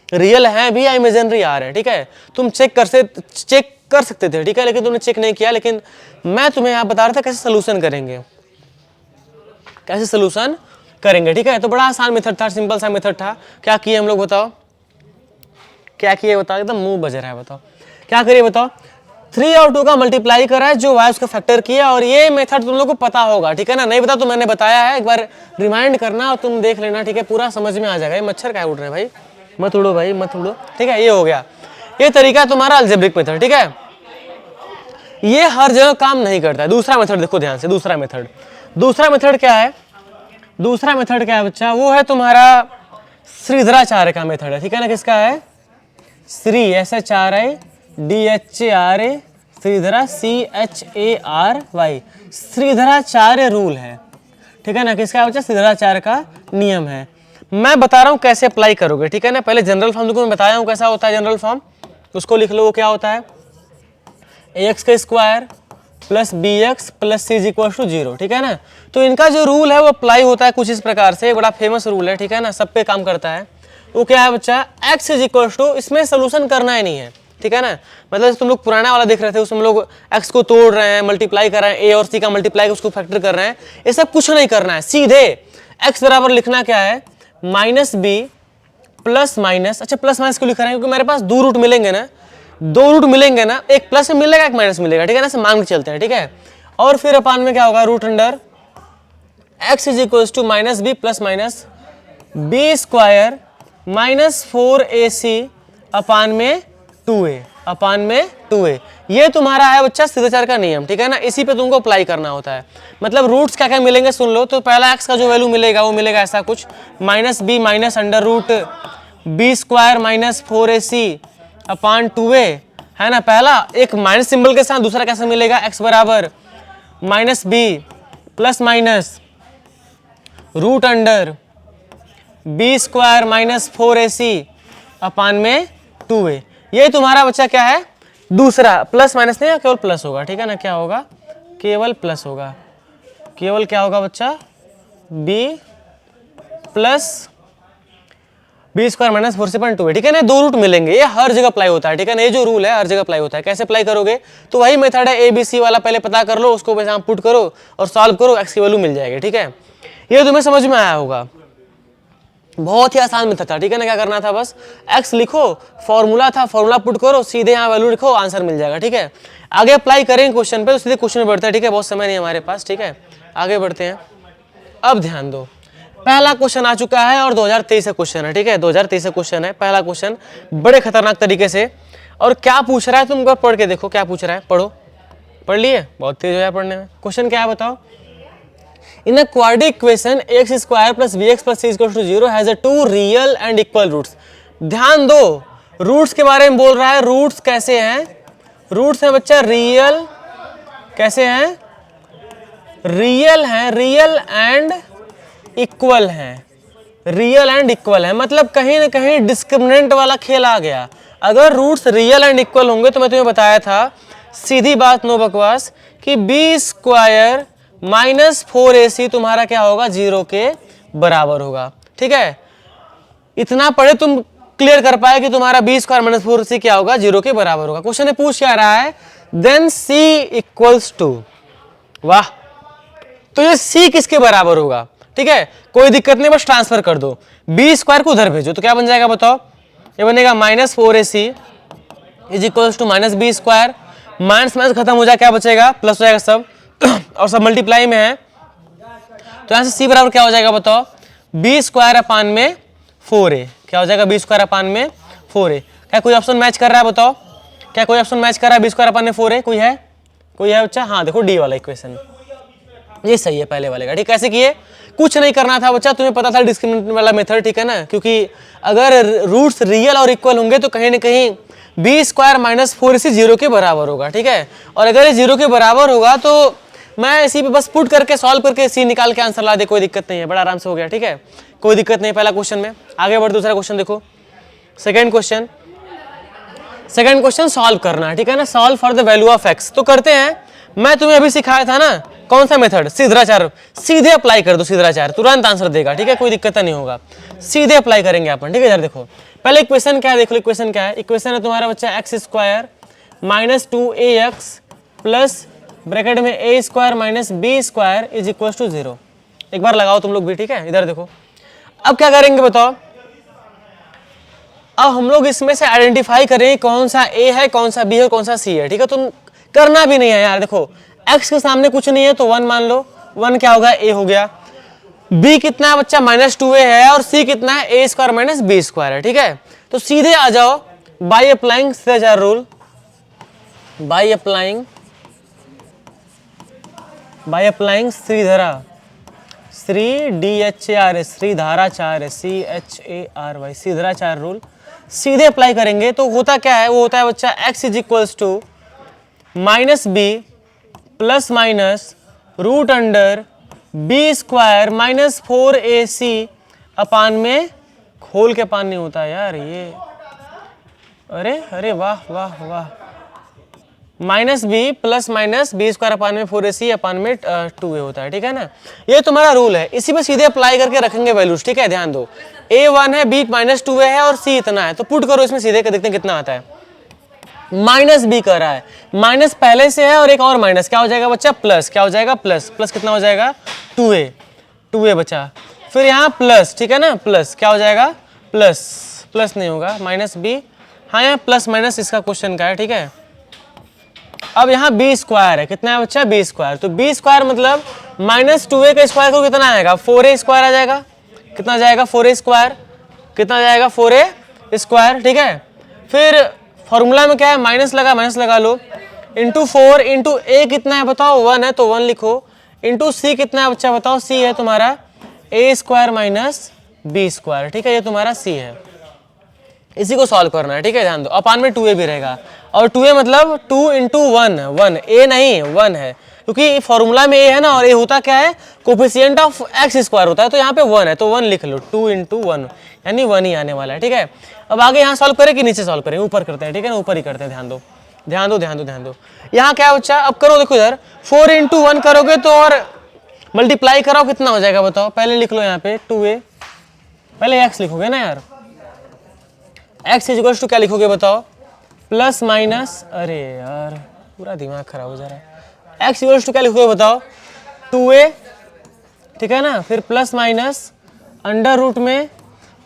रियल हैं भी या इमेजिनरी आ रहे हैं, ठीक है? तुम चेक कर सकते थे, ठीक है? लेकिन तुमने चेक नहीं किया। लेकिन मैं तुम्हें यहाँ बता रहा था कैसे सोल्यूशन करेंगे, कैसे सोल्यूशन करेंगे, ठीक है? तो बड़ा आसान मेथड था, सिंपल सा मेथड था। क्या किए हम लोग बताओ? क्या किए बताओ? एकदम मुंह बज रहा है, बताओ क्या करिए बताओ? 3 और 2 का मल्टीप्लाई करा है, जो वाई उसका फैक्टर किया। और ये मेथड तुम लोग को पता होगा, ठीक है ना? नहीं पता तो मैंने बताया है, एक बार रिमाइंड करना और तुम देख लेना, ठीक है? पूरा समझ में आ जाएगा। ये मच्छर क्या उड़ रहे हैं भाई? मत उड़ो भाई, मत उड़ो, ठीक है? ये हो गया, ये तरीका तुम्हारा अलजेब्रिक मेथड, ठीक है? ये हर जगह काम नहीं करता है। दूसरा मेथड देखो ध्यान से, दूसरा मेथड क्या है? दूसरा मेथड क्या है बच्चा? वो है तुम्हारा श्रीधराचार्य का मेथड है, ठीक है ना? किसका है? Shri SHRIDHARA श्रीधरा CHARY Shridharacharya rule है, ठीक है ना? किसका है बच्चा? श्रीधराचार्य का नियम है। मैं बता रहा हूं कैसे अप्लाई करोगे, ठीक है ना? पहले जनरल फॉर्म देखो, मैं बताया हूं कैसा होता है जनरल फॉर्म, उसको लिख लो। वो क्या होता है? ax का square plus bx plus c equal to 0, ठीक है ना? तो इनका जो रूल है वो अप्लाई होता है कुछ इस प्रकार से, बड़ा फेमस रूल है, ठीक है ना? सब पे काम करता है। वो क्या है बच्चा? x इज इक्वल टू, इसमें सोल्यूशन करना ही नहीं है, ठीक है ना? मतलब तुम लोग पुराना वाला देख रहे थे, उसमें लोग x को तोड़ रहे हैं, मल्टीप्लाई कर रहे हैं, a और c का मल्टीप्लाई उसको फैक्टर कर रहे हैं, ये सब कुछ नहीं करना है। सीधे x बराबर लिखना क्या है? माइनस बी प्लस माइनस, अच्छा प्लस माइनस क्यों लिख रहे हैं? क्योंकि मेरे पास दो रूट मिलेंगे ना, एक प्लस में मिलेगा, एक माइनस मिलेगा, ठीक है ना? से मान के चलते हैं, ठीक है? और फिर अपान में क्या होगा? Root under x is equal to minus B plus minus B square minus 4ac upon में 2a। ये तुम्हारा है बच्चा श्रीधराचार्य का नियम, ठीक है ना? इसी पे तुमको अप्लाई करना होता है। मतलब रूट्स क्या क्या मिलेंगे सुन लो। तो पहला x का जो वैल्यू मिलेगा वो मिलेगा ऐसा कुछ, minus B minus under root B square minus 4ac upon 2a, है ना? पहला एक माइनस सिंबल के साथ, दूसरा कैसे मिलेगा? x बराबर minus B plus minus root under b square minus 4ac upon में 2a। ये तुम्हारा बच्चा क्या है? दूसरा, प्लस माइनस नहीं, केवल प्लस होगा, ठीक है ना? क्या होगा? केवल प्लस होगा। केवल क्या होगा बच्चा? b plus b square minus 4c/2a, ठीक है ना? दो रूट मिलेंगे, ये हर जगह अप्लाई होता है, ठीक है ना? ये जो रूल है हर जगह अप्लाई होता है। कैसे अप्लाई करोगे? तो वही मेथड है ABC वाला, पहले पता कर लो, उसको वैसे पुट करो और सॉल्व करो, x की वैल्यू मिल जाएगी, ठीक है? ये तुम्हें समझ में आया होगा। बहुत ही आसान मेथड था, ठीक है ना? क्या करना था? बस x लिखो, फॉर्मूला था, फॉर्मूला पुट करो, सीधे यहाँ वैल्यू लिखो, आंसर मिल जाएगा, ठीक है? आगे अप्लाई करेंगे क्वेश्चन पे, तो सीधे क्वेश्चन में बढ़ते हैं, ठीक है? बहुत समय नहीं हमारे पास, ठीक है? आगे बढ़ते हैं। अब ध्यान दो, पहला क्वेश्चन आ चुका है और 2023 का क्वेश्चन है, ठीक है? 2023 का क्वेश्चन है, पहला क्वेश्चन बड़े खतरनाक तरीके से। और क्या पूछ रहा है तुम एक पढ़ के देखो, क्या पूछ रहा है, पढ़ो। पढ़ लिए? बहुत तेज हो जाए पढ़ने में। क्वेश्चन क्या है बताओ? In a quadratic equation x square plus bx plus c is equal to 0 has a two real and equal roots। ध्यान दो, रूट्स के बारे में बोल रहा है। रूट्स कैसे हैं? रूट्स हैं बच्चा रियल, कैसे हैं? रियल हैं, रियल एंड इक्वल हैं, रियल एंड इक्वल है। मतलब कहीं ना कहीं डिस्क्रिमिनेंट वाला खेल आ गया। अगर रूट्स रियल एंड इक्वल होंगे तो मैं तुम्हें बताया था, सीधी बात, नो बकवास, कि बी स्क्वायर माइनस 4ac तुम्हारा क्या होगा? 0 के बराबर होगा, ठीक है? इतना पढ़े तुम क्लियर कर पाए कि तुम्हारा बी स्क्वायर माइनस 4ac क्या होगा? 0 के बराबर होगा। क्वेश्चन ने पूछ क्या रहा है? देन c इक्वल्स टू, वाह, तो ये c किसके बराबर होगा? ठीक है, कोई दिक्कत नहीं, बस ट्रांसफर कर दो। बी स्क्वायर को उधर भेजो तो क्या बन जाएगा बताओ? ये बनेगा minus 4ac is equals to minus B square, minus minus खत्म हो जाए, क्या बचेगा? प्लस हो जाएगा सब और सब मल्टीप्लाई में है, तो यहां से c बराबर क्या हो जाएगा बताओ? बी स्क्वायर अपान में 4a। क्या हो जाएगा? बी स्क्वायर अपान में 4a। क्या कोई ऑप्शन मैच कर रहा है बताओ? क्या कोई ऑप्शन मैच कर रहा है? बी स्क्वायर अपान में 4a कोई है? कोई है बच्चा? हाँ देखो, डी वाला इक्वेशन ये सही है पहले वाले का, ठीक? कैसे किए? कुछ नहीं करना था बच्चा, तुम्हें पता था डिस्क्रिमिनेंट वाला मेथड, ठीक है ना? क्योंकि अगर रूट्स रियल और इक्वल होंगे तो कहीं ना कहीं बी स्क्वायर माइनस 4ac 0 के बराबर होगा, ठीक है? और अगर ये 0 के बराबर होगा तो मैं इसी पे बस पुट करके सॉल्व करके सी निकाल के आंसर ला दे, कोई दिक्कत नहीं है, बड़ा आराम से हो गया, ठीक है? कोई दिक्कत नहीं पहला क्वेश्चन में। आगे बढ़, दूसरा क्वेश्चन देखो, सेकंड क्वेश्चन सॉल्व करना है, ठीक है ना? Solve for the value of x. तो करते हैं, मैं तुम्हें अभी सिखाया था ना कौन सा मेथड? श्रीधराचार्य। सीधे अप्लाई कर दो श्रीधराचार्य, तुरंत आंसर देगा, ठीक है? कोई दिक्कत नहीं होगा, सीधे अप्लाई करेंगे अपन, ठीक है? इधर देखो, पहले इक्वेशन क्या है, देख लो इक्वेशन क्या है। इक्वेशन है तुम्हारा बच्चा x square minus 2ax plus bracket में a square minus B square is equal to 0। एक बार लगाओ तुम लोग भी, ठीक है? इधर देखो, अब क्या करेंगे बताओ? अब हम लोग इसमें से आइडेंटिफाई करें कौन सा ए है, कौन सा बी है, कौन सा सी है, ठीक है? तुम करना भी नहीं है यार। देखो, x के सामने कुछ नहीं है तो 1 मान लो, 1 क्या होगा? a हो गया। b कितना है बच्चा? माइनस 2a है, और c कितना है? a square minus B square है, ठीक है? तो सीधे आ जाओ, by applying Shridharacharya rule, by applying by applying Shridhara, Shri DHAR, Shridharacharya, CHARY, Shridharacharya rule सीधे अप्लाई करेंगे तो होता क्या है, वो होता है बच्चा x is equals to -b plus minus root under b square minus 4ac upon में, खोल के अपान नहीं होता यार ये, अरे अरे वाह वाह वाह, -b plus minus B square upon में 4ac अपान में 2a होता है, ठीक है ना। ये तुम्हारा रूल है, इसी पे सीधे अप्लाई करके रखेंगे वैल्यूज, ठीक है। ध्यान दो, a 1 है, b -2a है और c इतना है, तो पुट करो इसमें सीधे, देखते हैं कितना आता है। -b कर रहा है, माइनस पहले से है और एक और माइनस, क्या हो जाएगा बच्चा, प्लस, क्या हो जाएगा प्लस, प्लस कितना हो जाएगा 2a बचा, फिर यहाँ प्लस, ठीक है ना, प्लस क्या हो जाएगा प्लस, प्लस नहीं होगा -b, हाँ यहाँ प्लस माइनस इसका क्वेश्चन का है, ठीक है। अब यहाँ b स्क्वायर है, कितना है बच्चा b स्क्वायर, तो b स्क्वायर मतलब -2a का स्क्वायर को कितना आएगा 4a स्क्वायर आ जाएगा, कितना जाएगा 4a स्क्वायर, कितना जाएगा 4a स्क्वायर, ठीक है। फिर फॉर्मूला में क्या है, माइनस लगा लो, इंटू 4 इंटू a कितना है बताओ, 1 है तो 1 लिखो, इंटू c कितना है बच्चा बताओ, c है तुम्हारा a square minus b square, ठीक है, ये तुम्हारा c है, इसी को सॉल्व करना है, ठीक है। ध्यान दो, अपान में 2a भी रहेगा, और 2a मतलब 2 इंटू 1, 1 a नहीं 1 है, क्योंकि फॉर्मूला में a है ना, और a होता क्या है, कोफिशिएंट ऑफ x स्क्वायर होता है, तो यहाँ पे 1 है तो 1 लिख लो, 2 इंटू 1 यानी 1 ही आने वाला है, ठीक है। अब आगे यहाँ सॉल्व करें कि नीचे सॉल्व करें, ऊपर करते हैं, ठीक है ना, ऊपर ही करते हैं, ध्यान दो ध्यान दो ध्यान दो ध्यान दो। यहाँ क्या बच्चा, अब करो, देखो इधर 4 इंटू 1 करोगे तो और मल्टीप्लाई कराओ कितना हो जाएगा बताओ, पहले लिख लो यहाँ पे 2a, पहले x लिखोगे ना यार, x इज इक्वल टू क्या लिखोगे बताओ, प्लस माइनस, अरे यार पूरा दिमाग खराब हो जा रहा है, x इक्वल टू क्या लिखोगे बताओ 2a, ठीक है ना, फिर प्लस माइनस अंडर रूट में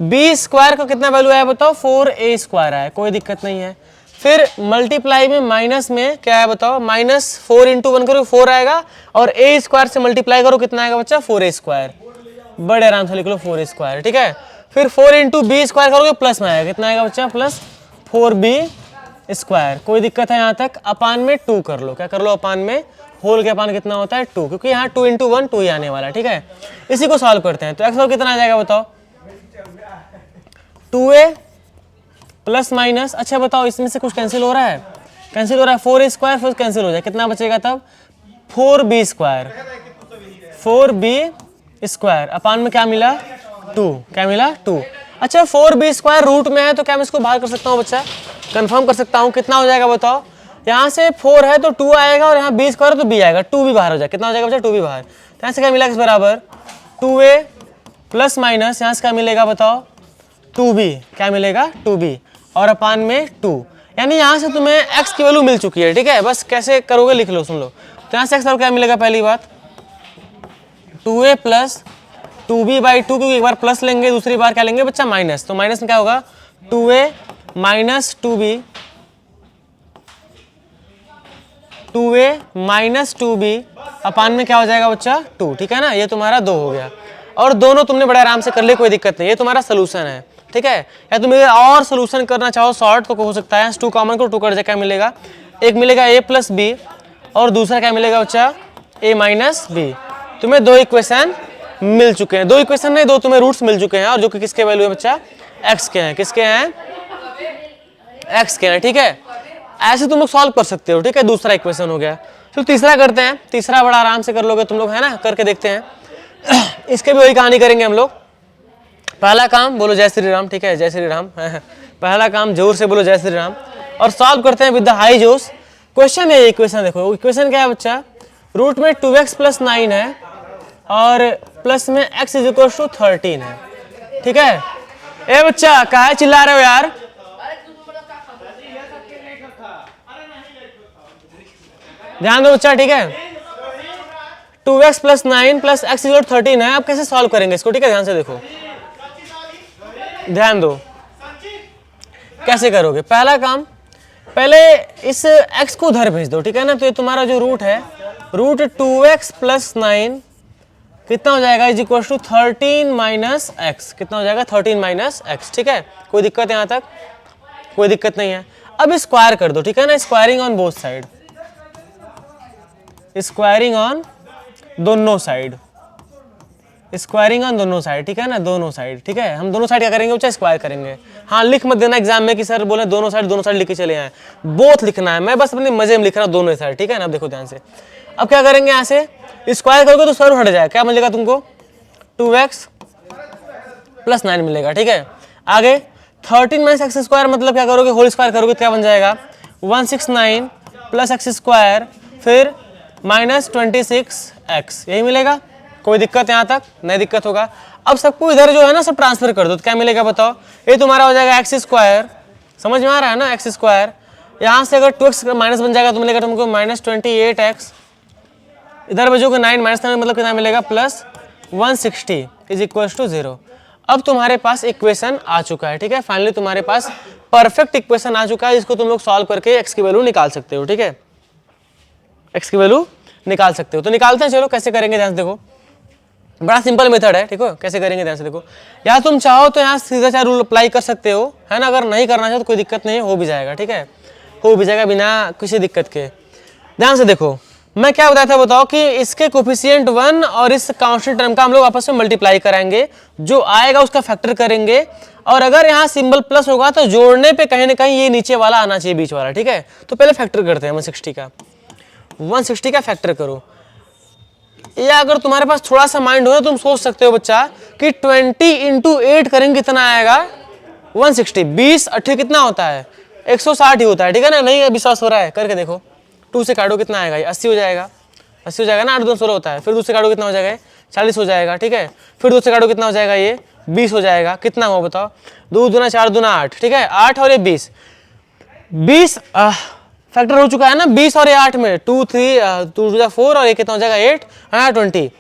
b स्क्वायर का कितना वैल्यू आया बताओ 4a स्क्वायर आया, कोई दिक्कत नहीं है। फिर मल्टीप्लाई में माइनस में क्या है बताओ, -4 इंटू 1 करो 4 आएगा, और a स्क्वायर से मल्टीप्लाई करो कितना आएगा बच्चा 4a स्क्वायर, बड़े आराम से लिख लो 4a स्क्वायर, ठीक है। फिर 4 इंटू बी स्क्वायर करोगे प्लस में आएगा, कितना आएगा बच्चा प्लस 4b स्क्वायर, कोई दिक्कत है यहाँ तक, अपान में 2 कर लो, क्या कर लो अपान में, होल के अपान कितना होता है 2, क्योंकि यहाँ 2 इंटू 1 2 ही आने वाला है, ठीक है। इसी को सॉल्व करते हैं, तो x कितना आ जाएगा बताओ 2a प्लस माइनस, अच्छा बताओ इसमें से कुछ कैंसिल हो रहा है, कैंसिल हो रहा है, 4a स्क्वायर फिर कैंसिल हो जाए, कितना बचेगा तब 4b square, 4b square upon में क्या मिला 2, क्या मिला 2। अच्छा 4b स्क्वायर रूट में है तो क्या मैं इसको बाहर कर सकता हूँ बच्चा, कंफर्म कर सकता हूँ, कितना हो जाएगा बताओ, यहाँ से 4 है तो 2 आएगा, और यहाँ b स्क्वायर है तो b आएगा, 2 भी बाहर हो जाएगा, कितना हो जाएगा बच्चा 2 भी बाहर, तो यहाँ से क्या मिला x बराबर 2a प्लस माइनस, यहाँ से क्या मिलेगा बताओ 2b, क्या मिलेगा 2b, और अपान में 2, यानी यहाँ से तुम्हें x की वैल्यू मिल चुकी है, ठीक है। बस कैसे करोगे लिख लो, सुन लो, तो यहाँ से x बराबर क्या मिलेगा, पहली बात 2a प्लस 2b बाई 2, क्योंकि एक बार प्लस लेंगे दूसरी बार क्या लेंगे बच्चा माइनस, तो माइनस में क्या होगा 2a minus 2b, 2a minus 2b अपान में क्या हो जाएगा बच्चा 2, ठीक है ना, ये तुम्हारा 2 हो गया, और दोनों तुमने बड़े आराम से कर लिए, कोई दिक्कत नहीं, ये तुम्हारा सोल्यूशन है, ठीक है। या तुम और सोल्यूशन करना चाहो शॉर्ट तो हो सकता है, 2 कॉमन को 2 कर जाए, क्या मिलेगा, एक मिलेगा a प्लस b और दूसरा क्या मिलेगा बच्चा a माइनस b, तुम्हें 2 इक्वेशन मिल चुके हैं, 2 इक्वेशन नहीं 2 तुम्हें रूट्स मिल चुके हैं, और जो कि किसके वैल्यू है बच्चा x के हैं, किसके हैं x के हैं, ठीक है। ऐसे तुम लोग सॉल्व कर सकते हो, ठीक है, दूसरा इक्वेशन हो गया। तो तीसरा करते हैं, तीसरा बड़ा आराम से कर लोगे तुम लोग, है ना, करके देखते हैं। इसके भी वही कहानी करेंगे हम लोग। पहला काम बोलो जय श्री राम, ठीक है, जय श्री राम। पहला काम जोर से बोलो जय श्री राम, और सॉल्व करते हैं विद द हाई जोश। क्वेश्चन है, इक्वेशन देखो, इक्वेशन क्या है बच्चा, रूट में 2x प्लस 9 है और प्लस में x इज इक्वल टू 13 है, ठीक है। ए बच्चा काहे चिल्ला रहे हो यार, ध्यान दो बच्चा, ठीक है। 2x plus 9 plus x is equal to 13 है, अब कैसे सॉल्व करेंगे इसको, ठीक है, ध्यान से देखो, ध्यान दो कैसे करोगे। पहला काम, पहले इस x को उधर भेज दो, ठीक है ना, तो ये तुम्हारा जो रूट है, रूट 2x प्लस 9 कितना हो जाएगा is equal to 13 minus x, कितना हो जाएगा 13 माइनस एक्स, ठीक है। कोई दिक्कत है यहाँ तक, कोई दिक्कत नहीं है। अब स्क्वायर कर दो, ठीक है ना, squaring on both side, squaring on दोनों साइड, स्क्वायरिंग ऑन दोनों साइड, ठीक है ना, दोनों साइड, ठीक है। हम दोनों साइड क्या करेंगे बच्चा, स्क्वायर करेंगे। हाँ, लिख मत देना एग्जाम में कि सर बोले दोनों साइड लिख के चले आए, बोथ लिखना है। मैं बस अपने मजे में लिख रहा हूँ दोनों साइड, ठीक है ना। अब देखो ध्यान से, अब क्या करेंगे, यहाँ से स्क्वायर करोगे तो स्क्वायर हट जाएगा, क्या मिलेगा तुमको 2x + 9 मिलेगा, ठीक है। आगे 13 - x स्क्वायर मतलब क्या करोगे, होल स्क्वायर करोगे तो क्या बन जाएगा 169 + x स्क्वायर फिर -26x, यही मिलेगा। कोई दिक्कत यहाँ तक नहीं, दिक्कत होगा। अब सबको इधर जो है ना सब ट्रांसफर कर दो तो क्या मिलेगा बताओ, ये तुम्हारा हो जाएगा x स्क्वायर, समझ में आ रहा है ना, x स्क्वायर। यहाँ से अगर 2x माइनस बन जाएगा तो मिलेगा तुमको -28x, इधर बचोगे 9 - 9 मतलब कितना मिलेगा +160 = 0। अब तुम्हारे पास इक्वेशन आ चुका है, ठीक है। फाइनली तुम्हारे पास परफेक्ट इक्वेशन आ चुका है, जिसको तुम लोग सॉल्व करके x की वैल्यू निकाल सकते हो, ठीक है। x की वैल्यू निकाल सकते हो, तो निकालते हैं। चलो कैसे करेंगे ध्यान से देखो, बड़ा सिंपल मेथड है, ठीक है। कैसे करेंगे ध्यान से देखो, या तुम चाहो तो यहाँ सीधा चाहे रूल अप्लाई कर सकते हो, है ना। अगर नहीं करना चाहो तो कोई दिक्कत नहीं है, हो भी जाएगा, ठीक है, हो भी जाएगा बिना किसी दिक्कत के। ध्यान से देखो, मैं क्या बताया था बताओ कि इसके कोफिशिएंट 1 और इस कांस्टेंट टर्म का हम लोग आपस में मल्टीप्लाई कराएंगे, जो आएगा उसका फैक्टर करेंगे, और अगर यहाँ सिंबल प्लस होगा तो जोड़ने पे कहीं ना कहीं ये नीचे वाला आना चाहिए, बीच वाला, ठीक है। तो पहले फैक्टर करते हैं 160 का फैक्टर करो। या अगर तुम्हारे पास थोड़ा सा माइंड हो ना, तुम सोच सकते हो बच्चा कि 20 × 8 करेंगे कितना आएगा 160, 20 8 कितना होता है 160 ही होता है, ठीक है ना। नहीं विश्वास हो रहा है, करके देखो, 2 से काटो कितना आएगा, 80 हो जाएगा, 80 हो जाएगा ना, 8 2 16 होता है। फिर 2 से काटो कितना हो जाएगा 40 हो जाएगा, ठीक है। फिर 2 से काटो कितना हो जाएगा ये 20 हो जाएगा, कितना हुआ बताओ 2 दूना 4 दूना 8, ठीक है, 8 और ये 20 फैक्टर हो चुका है ना 20 और 8 में 2 3 2 2 4 और ये कितना हो जाएगा 8 हाँ 20,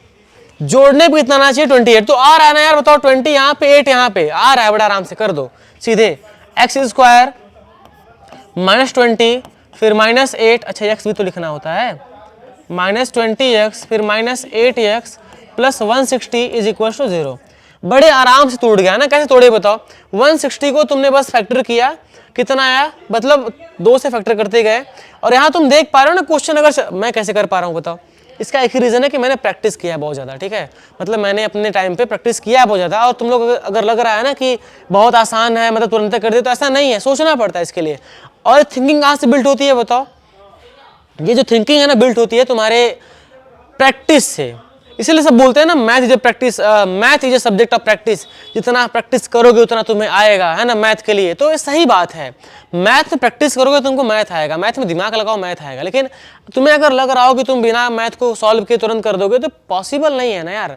जोड़ने पे कितना आना चाहिए 28। तो आ रहा है ना यार बताओ, 20 यहाँ पे 8 यहाँ पे आ रहा है, बड़ा आराम से कर दो सीधे। x स्क्वायर -20 फिर -8, अच्छा x भी तो लिखना होता है, -20x फिर -8x + 160 = 0। बड़े आराम से तोड़ गया ना, कैसे तोड़े बताओ, 160 को तुमने बस फैक्टर किया, कितना आया मतलब 2 से फैक्टर करते गए। और यहाँ तुम देख पा रहे हो ना क्वेश्चन, अगर मैं कैसे कर पा रहा हूँ बताओ, इसका एक ही रीजन है कि मैंने प्रैक्टिस किया है बहुत ज़्यादा, ठीक है। मतलब मैंने अपने टाइम पे प्रैक्टिस किया है बहुत ज़्यादा। और तुम लोग अगर लग रहा है ना कि बहुत आसान है, मतलब तुरंत कर दे, तो ऐसा नहीं है, सोचना पड़ता है इसके लिए। और थिंकिंग कहाँ से बिल्ट होती है बताओ, ये जो थिंकिंग है ना बिल्ट होती है तुम्हारे प्रैक्टिस से। इसीलिए सब बोलते हैं ना math is practice, math is a subject of practice. जितना प्रैक्टिस करोगे उतना तुम्हें आएगा, है ना, मैथ के लिए। तो ये सही बात है, मैथ में प्रैक्टिस करोगे तुमको मैथ आएगा, मैथ में दिमाग लगाओ मैथ आएगा। लेकिन तुम्हें अगर लग रहा हो कि तुम बिना मैथ को सॉल्व किए तुरंत कर दोगे तो पॉसिबल नहीं है ना यार,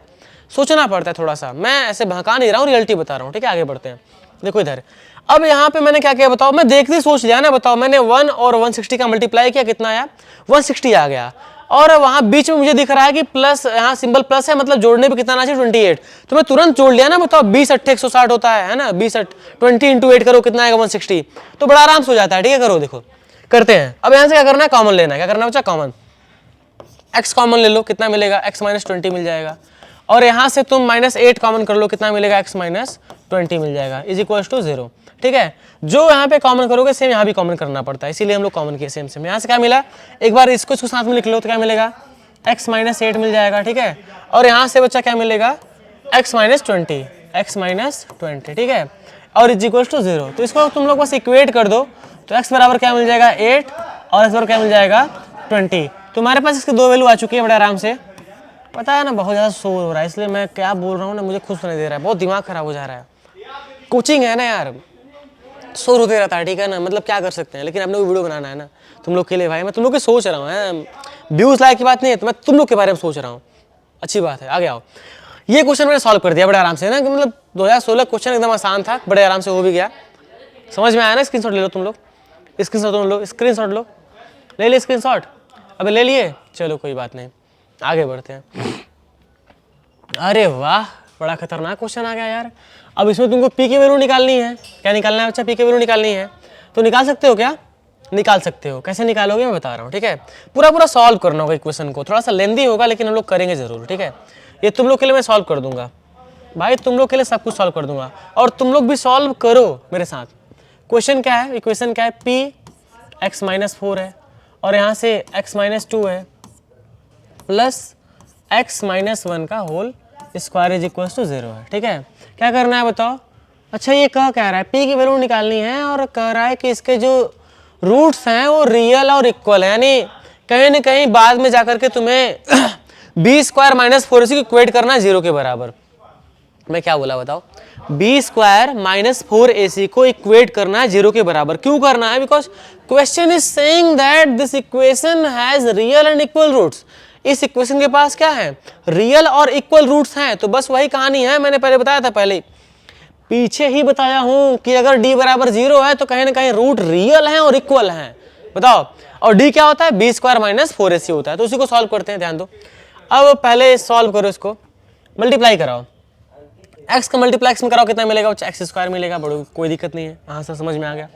सोचना पड़ता है थोड़ा सा। मैं ऐसे भड़का नहीं रहा हूँ, रियलिटी बता रहा हूँ, ठीक है। आगे बढ़ते हैं, देखो इधर। अब यहाँ पे मैंने क्या किया बताओ, मैं देखते सोच लिया ना बताओ, मैंने 1 और 160 का मल्टीप्लाई किया, कितना आया 160 आ गया। और वहां बीच में मुझे दिख रहा है कि प्लस, यहाँ सिंबल प्लस है, मतलब जोड़ने पे कितना आना चाहिए 28, तो मैं तुरंत जोड़ लिया ना बताओ। 20 8 160 होता है ना, 20 20 × 8 करो कितना आएगा 160, तो बड़ा आराम से हो जाता है, ठीक है। करो देखो, करते हैं। अब यहाँ से क्या करना है, कॉमन लेना है। क्या करना है बच्चा, कॉमन x कॉमन ले लो, कितना मिलेगा x - 20 मिल जाएगा। और यहाँ से तुम -8 कॉमन कर लो, कितना मिलेगा x - 20 मिल जाएगा = 0, ठीक है। जो यहाँ पे कॉमन करोगे सेम यहाँ भी कॉमन करना पड़ता है, इसीलिए हम लोग कॉमन किए सेम। यहाँ से क्या मिला, एक बार इसको साथ में लिख लो तो क्या मिलेगा x - 8 मिल जाएगा, ठीक है। और यहाँ से बच्चा क्या मिलेगा x - 20, ठीक है, और = 0। तो इसको तुम लोग बस इक्वेट कर दो, तो x बराबर क्या मिल जाएगा 8 और x बराबर क्या मिल जाएगा 20। तुम्हारे पास इसके 2 वैल्यू आ चुकी है, बड़े आराम से। पता है ना बहुत ज़्यादा शोर हो रहा है, इसलिए मैं क्या बोल रहा हूँ ना मुझे खुद सुनाई दे रहा है, बहुत दिमाग खराब हो जा रहा है। कोचिंग है ना यार, शोर होते रहता है, ठीक है ना, मतलब क्या कर सकते हैं। लेकिन अपने को वीडियो बनाना है ना तुम लोग के लिए, भाई मैं तुम लोग की सोच रहा हूँ, व्यूज लाइक की बात नहीं है, तो मैं तुम लोग के बारे में सोच रहा हूँ, अच्छी बात है। आगे आओ, ये क्वेश्चन मैंने सॉल्व कर दिया बड़े आराम से ना, मतलब 2016 क्वेश्चन एकदम आसान था, बड़े आराम से हो भी गया, समझ में आया ना। स्क्रीनशॉट ले लो तुम लोग, स्क्रीनशॉट लो, ले लिए स्क्रीनशॉट, अबे ले लिए, चलो कोई बात नहीं, आगे बढ़ते हैं। अरे वाह, बड़ा खतरनाक क्वेश्चन आ गया यार। अब इसमें तुमको पी की वैल्यू निकालनी है। क्या निकालना है बच्चा, पी की वैल्यू निकालनी है। तो निकाल सकते हो क्या, निकाल सकते हो। कैसे निकालोगे मैं बता रहा हूँ, ठीक है। पूरा सॉल्व करना होगा इक्वेशन को, थोड़ा सा लेंदी होगा लेकिन हम लोग करेंगे जरूर, ठीक है। ये तुम लोग के लिए मैं सॉल्व कर दूंगा भाई, तुम लोग के लिए सब कुछ सॉल्व कर दूंगा, और तुम लोग भी सॉल्व करो मेरे साथ। क्वेश्चन क्या है, इक्वेशन क्या है, p x - 4 है, और यहाँ से x - 2 है, प्लस x माइनस 1 का whole square is equal to 0 है। ठीक है, क्या करना है बताओ। अच्छा ये कह रहा है p की वैल्यू निकालनी है और कह रहा है कि इसके जो रूट्स हैं वो रियल और इक्वल है, यानी कहीं ना कहीं बाद में जाकर के तुम्हें बी स्क्वायर माइनस 4ac को इक्वेट करना है 0 के बराबर। मैं क्या बोला बताओ, बी स्क्वायर माइनस 4ac को इक्वेट करना है 0 के बराबर। क्यों करना है? Because question is saying that this equation has real and equal roots. इस इक्वेशन के पास क्या है? रियल और इक्वल रूट्स हैं। तो बस वही कहानी है, मैंने पहले बताया था, पहले पीछे ही बताया हूं कि अगर d बराबर 0 है तो कहीं ना कहीं रूट रियल हैं और इक्वल हैं। बताओ, और d क्या होता है? बी स्क्वायर माइनस 4ac होता है। तो उसी को सॉल्व करते हैं, ध्यान दो। अब पहले सॉल्व करो, इसको मल्टीप्लाई कराओ, x का मल्टीप्लाई x में कराओ, कितना मिलेगा बच्चा? एक्स स्क्वायर मिलेगा। बड़ो कोई दिक्कत नहीं है, यहाँ से समझ में आ गया।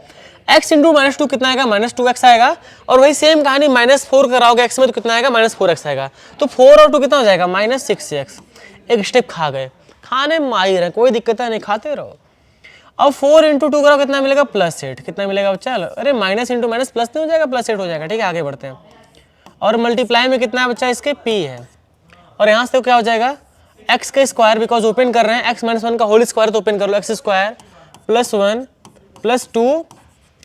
x इंटू माइनस 2 कितना आएगा? माइनस 2x आएगा। और वही सेम कहानी माइनस 4 कराओगे x में तो कितना आएगा? माइनस 4x आएगा। तो 4 और 2 कितना हो जाएगा? Minus 6x। एक स्टेप खा गए, खाने माहिर है, कोई दिक्कत है नहीं, खाते रहो। अब 4 इंटू 2 कराओ, कितना मिलेगा? प्लस 8। कितना मिलेगा बच्चा? अरे माइनस इंटू माइनस प्लस नहीं हो जाएगा? प्लस 8 हो जाएगा। ठीक है, आगे बढ़ते हैं। और मल्टीप्लाई में कितना है बच्चा? इसके p है। और यहाँ से तो क्या हो जाएगा? x का स्क्वायर, बिकॉज ओपन कर रहे हैं x माइनस 1 का होल स्क्वायर, तो ओपन कर लो, x square plus 1 plus 2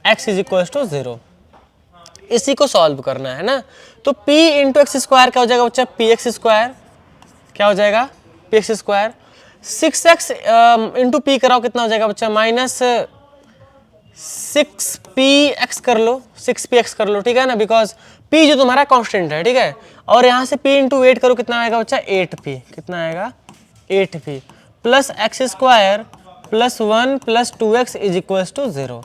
x is equal to 0। इसी को सॉल्व करना है ना। तो p इंटू एक्स स्क्वायर क्या हो जाएगा बच्चा? P x square. क्या हो जाएगा? P x square. 6x into P कराओ, कितना हो जाएगा बच्चा? माइनस 6px कर लो, 6px कर लो। ठीक है ना, बिकॉज p जो तुम्हारा कांस्टेंट है। ठीक है, और यहाँ से p इंटू 8 करो, कितना आएगा बच्चा? 8p। कितना आएगा? 8p plus x square plus 1 plus 2x is equal to 0।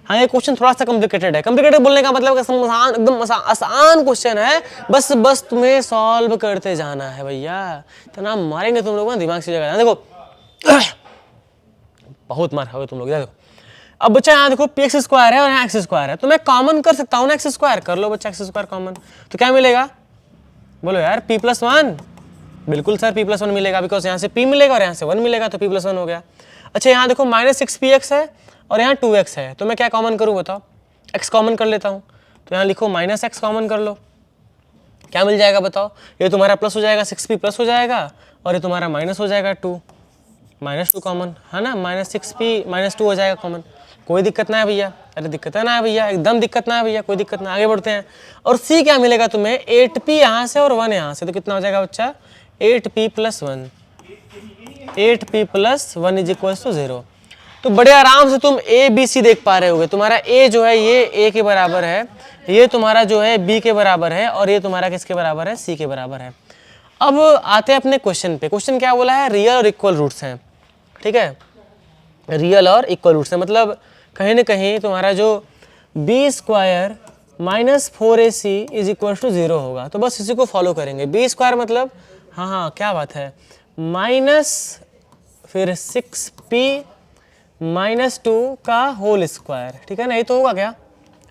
हाँ, ये क्वेश्चन थोड़ा सा कॉम्प्लिकेटेड है। कॉम्प्लिकेटेड बोलने का मतलब एकदम आसान क्वेश्चन है, बस तुम्हें सॉल्व करते जाना है भैया। इतना मारेंगे तुम लोग ना, दिमाग से जगह। देखो बहुत मार खाओगे तुम लोग। देखो अब बच्चा, यहाँ देखो पी एक्स स्क्वायर है और यहाँ एक्स स्क्वायर है, तो मैं कॉमन कर सकता हूँ ना, एक्स स्क्वायर कर लो बच्चा, एक्स स्क्वायर कॉमन। तो क्या मिलेगा? बोलो यार, p प्लस 1। बिल्कुल सर, p प्लस 1 मिलेगा, बिकॉज यहाँ से p मिलेगा और यहाँ से 1 मिलेगा, तो p प्लस 1 हो गया। अच्छा, यहाँ देखो माइनस 6px है और यहाँ 2x है, तो मैं क्या कॉमन करूँ बताओ? x कॉमन कर लेता हूँ। तो यहाँ लिखो माइनस x कॉमन कर लो, क्या मिल जाएगा बताओ? ये तुम्हारा प्लस हो जाएगा, 6p प्लस हो जाएगा, और ये तुम्हारा माइनस हो जाएगा 2, माइनस 2 कॉमन है ना, माइनस 6p माइनस 2 हो जाएगा कॉमन। कोई दिक्कत ना है भैया, अरे दिक्कत है ना है भैया, एकदम दिक्कत ना है भैया, कोई दिक्कत ना। आगे बढ़ते हैं। और c क्या मिलेगा तुम्हें? 8p यहाँ से और 1 यहाँ से, तो कितना हो जाएगा बच्चा? 8p plus 1, 8p plus 1 is equal to 0। तो बड़े आराम से तुम a b c देख पा रहे होगे। तुम्हारा a जो है ये a के बराबर है, ये तुम्हारा जो है b के बराबर है, और ये तुम्हारा किसके बराबर है? c के बराबर है। अब आते हैं अपने क्वेश्चन पे। क्वेश्चन क्या बोला है? रियल और इक्वल रूट्स हैं। ठीक है, रियल और इक्वल रूट्स है, मतलब कहीं ना कहीं तुम्हारा जो b square minus 4ac is equal to 0 होगा। तो बस इसी को फॉलो करेंगे। बी स्क्वायर मतलब, हाँ क्या बात है, माइनस फिर 6p माइनस 2 का होल स्क्वायर। ठीक है ना, यही तो होगा क्या?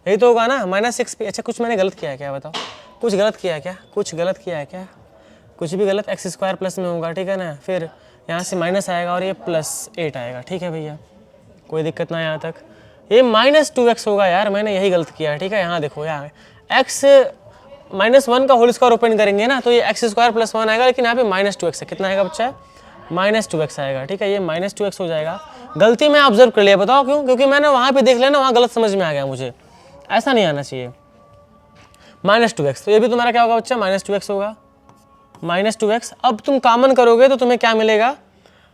यही तो होगा ना, माइनस 6p। अच्छा, कुछ मैंने गलत किया है क्या बताओ? कुछ गलत किया है क्या? कुछ गलत किया है क्या? कुछ भी गलत? एक्स स्क्वायर प्लस में होगा। ठीक है ना, फिर यहाँ से माइनस आएगा और ये प्लस 8 आएगा। ठीक है भैया, कोई दिक्कत ना यहाँ तक। ये माइनस 2x होगा यार, मैंने यही गलत किया है। ठीक है, यहाँ देखो, यहाँ x माइनस 1 का होल स्क्वायर ओपन करेंगे ना, तो ये एक्स स्क्वायर प्लस 1 आएगा, लेकिन यहाँ पे माइनस 2x है। कितना आएगा बच्चा? माइनस 2x आएगा। ठीक है, ये माइनस 2x हो जाएगा। गलती मैं ऑब्जर्व कर लिया, बताओ क्यों? क्योंकि मैंने वहाँ पे देख लिया ना, वहाँ गलत समझ में आ गया मुझे, ऐसा नहीं आना चाहिए। माइनस 2x, तो ये भी तुम्हारा क्या होगा बच्चा? माइनस 2x होगा, माइनस 2x। अब तुम कॉमन करोगे तो तुम्हें क्या मिलेगा?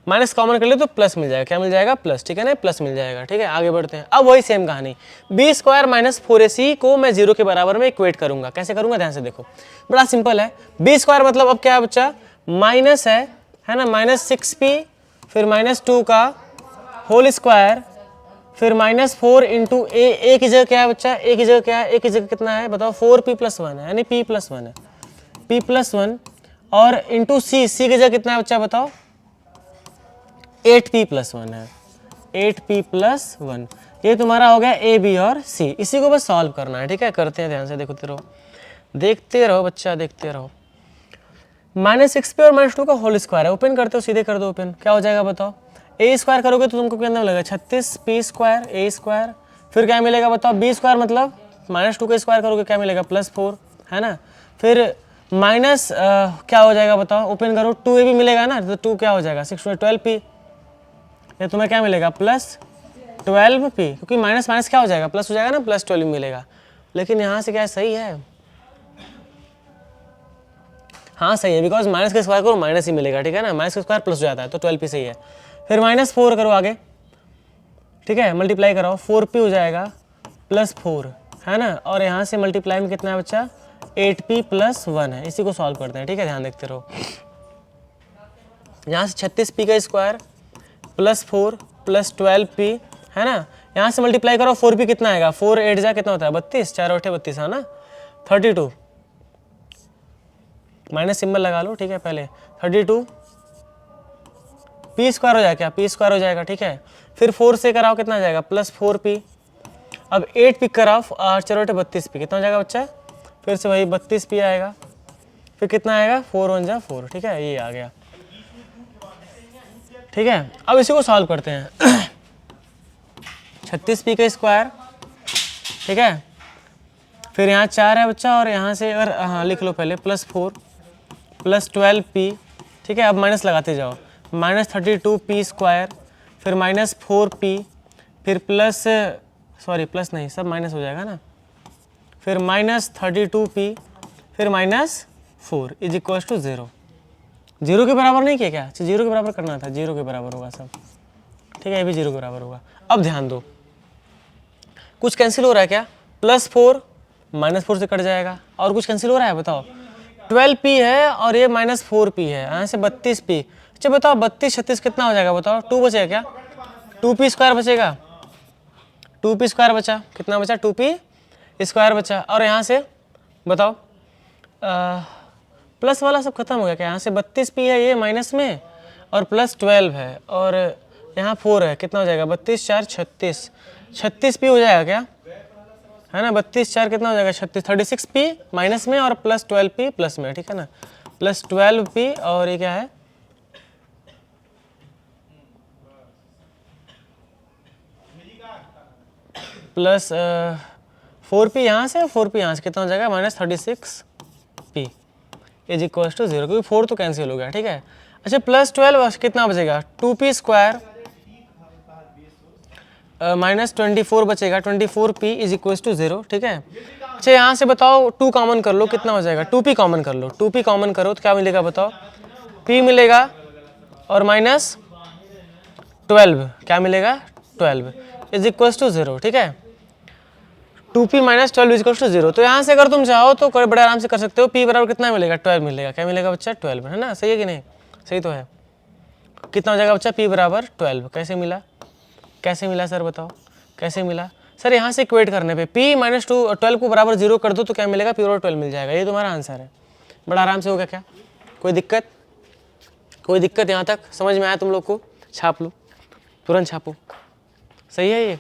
माइनस कॉमन कर ले तो प्लस मिल जाएगा। क्या मिल जाएगा? प्लस। ठीक है ना, प्लस मिल जाएगा। ठीक है, आगे बढ़ते हैं। अब वही सेम कहानी, बी स्क्वायर माइनस 4ac को मैं 0 के बराबर में इक्वेट करूंगा। कैसे करूंगा? ध्यान से देखो, बड़ा सिंपल है। बी स्क्वायर मतलब अब क्या है बच्चा? माइनस है ना, माइनस 6p फिर माइनस 2 का होल स्क्वायर फिर माइनस 4 इंटू ए की जगह क्या है बच्चा? ए की जगह क्या है? ए की जगह कितना है बताओ? 4p प्लस 1 है, यानी p प्लस 1 है, p प्लस 1 और इंटू सी की जगह कितना है बच्चा बताओ? 8p प्लस 1 है, 8p प्लस 1। ये तुम्हारा हो गया ए बी और सी। इसी को बस सॉल्व करना है। ठीक है, करते हैं, ध्यान से देखते रहो, देखते रहो बच्चा, देखते रहो। माइनस 6p और माइनस 2 का होल स्क्वायर है, ओपन करते हो, सीधे कर दो ओपन। क्या हो जाएगा बताओ? ए स्क्वायर करोगे तो तुमको कितना मिलेगा? 36p स्क्वायर ए स्क्वायर। फिर क्या मिलेगा बताओ? बी स्क्वायर मतलब माइनस 2 का स्क्वायर करोगे क्या मिलेगा? प्लस 4 है ना। फिर माइनस क्या हो जाएगा बताओ, ओपन करो, 2ab मिलेगा ना, तो 2 क्या हो जाएगा 6 12p, ये तुम्हें क्या मिलेगा प्लस 12p, क्योंकि माइनस माइनस क्या हो जाएगा प्लस हो जाएगा ना, प्लस 12 मिलेगा। लेकिन यहाँ से क्या है, सही है, हाँ सही है, बिकॉज माइनस का स्क्वायर करो माइनस ही मिलेगा, ठीक है ना, माइनस का स्क्वायर प्लस हो जाता है, तो 12p सही है। फिर -4 करो आगे, ठीक है, मल्टीप्लाई कराओ, 4p हो जाएगा प्लस 4, है ना, और यहाँ से मल्टीप्लाई में कितना है बच्चा 8p प्लस 1 है। इसी को सॉल्व करते हैं, ठीक है, ध्यान देखते रहो। यहाँ से 36p का स्क्वायर प्लस 4 प्लस 12p, है ना, यहाँ से मल्टीप्लाई करो, 4p कितना आएगा, 4 8 जा कितना होता है 32, 4 8 32, है ना, 32, माइनस सिंबल लगा लो, ठीक है, पहले 32 p स्क्वायर हो जाएगा, क्या p स्क्वायर हो जाएगा, ठीक है। फिर 4 से कराओ कितना आ जाएगा प्लस 4p, अब 8 पिक कराओ, 4 8 32p कितना हो जाएगा बच्चा, फिर से वही 32p आएगा, फिर कितना आएगा 4 1 जा 4, ठीक है, ये आ गया, ठीक है। अब इसी को सॉल्व करते हैं 36p का स्क्वायर, ठीक है, फिर यहाँ 4 है बच्चा, और यहाँ से अगर हाँ लिख लो पहले प्लस 4 प्लस 12p, ठीक है, अब माइनस लगाते जाओ, -32p स्क्वायर, फिर -4p, फिर प्लस सॉरी प्लस नहीं सब माइनस हो जाएगा ना, फिर -32p, फिर -4 इज इक्वल टू 0। 0 के बराबर नहीं किया क्या, अच्छा 0 के बराबर करना था, 0 के बराबर होगा सब, ठीक है, ये भी 0 के बराबर होगा। अब ध्यान दो, कुछ कैंसिल हो रहा है क्या, +4 -4 से कट जाएगा, और कुछ कैंसिल हो रहा है बताओ, 12p है और ये -4p है, यहाँ से 32p, अच्छा बताओ 32 36 कितना हो जाएगा बताओ, 2 बचेगा क्या, 2p स्क्वायर बचेगा, 2p स्क्वायर बचा, कितना बचा 2p स्क्वायर बचा, और यहाँ से बताओ प्लस वाला सब खत्म हो गया क्या, यहाँ से 32p है ये माइनस में, और प्लस 12 है, और यहाँ 4 है, कितना हो जाएगा 32 4 36, 36p हो जाएगा क्या, है ना, 32 4 कितना हो जाएगा 36, 36p माइनस में और प्लस 12p प्लस में, ठीक है ना, प्लस 12p, और ये क्या है प्लस 4p यहाँ से, 4p यहाँ से कितना हो जाएगा -36p इज इक्वल टू 0, क्योंकि 4 तो कैंसिल हो गया, ठीक है। अच्छा प्लस 12 कितना बचेगा 2p स्क्वायर -24 बचेगा, 24p इज इक्वल टू 0, ठीक है। अच्छा यहाँ से बताओ 2 कॉमन कर लो, कितना हो जाएगा 2p कॉमन कर लो, 2p कॉमन करो तो क्या मिलेगा बताओ, p मिलेगा और -12 क्या मिलेगा 12 इज इक्वल टू 0, ठीक है। 2p - 12 इज इक्वल टू 0, तो यहाँ से अगर तुम चाहो तो बड़े आराम से कर सकते हो, p बराबर कितना मिलेगा 12 मिलेगा, क्या मिलेगा बच्चा 12, है ना, सही है कि नहीं, सही तो है। कितना हो जाएगा बच्चा p बराबर 12, कैसे मिला, कैसे मिला सर बताओ, कैसे मिला सर, यहाँ से इक्वेट करने पे p - 12 को बराबर 0 कर दो तो क्या मिलेगा p बराबर 12 मिल जाएगा, ये तुम्हारा आंसर है। बड़ा आराम से हो गया क्या, कोई दिक्कत, कोई दिक्कत यहाँ तक समझ में आया तुम लोग को, छाप लो तुरंत छापो, सही है ये,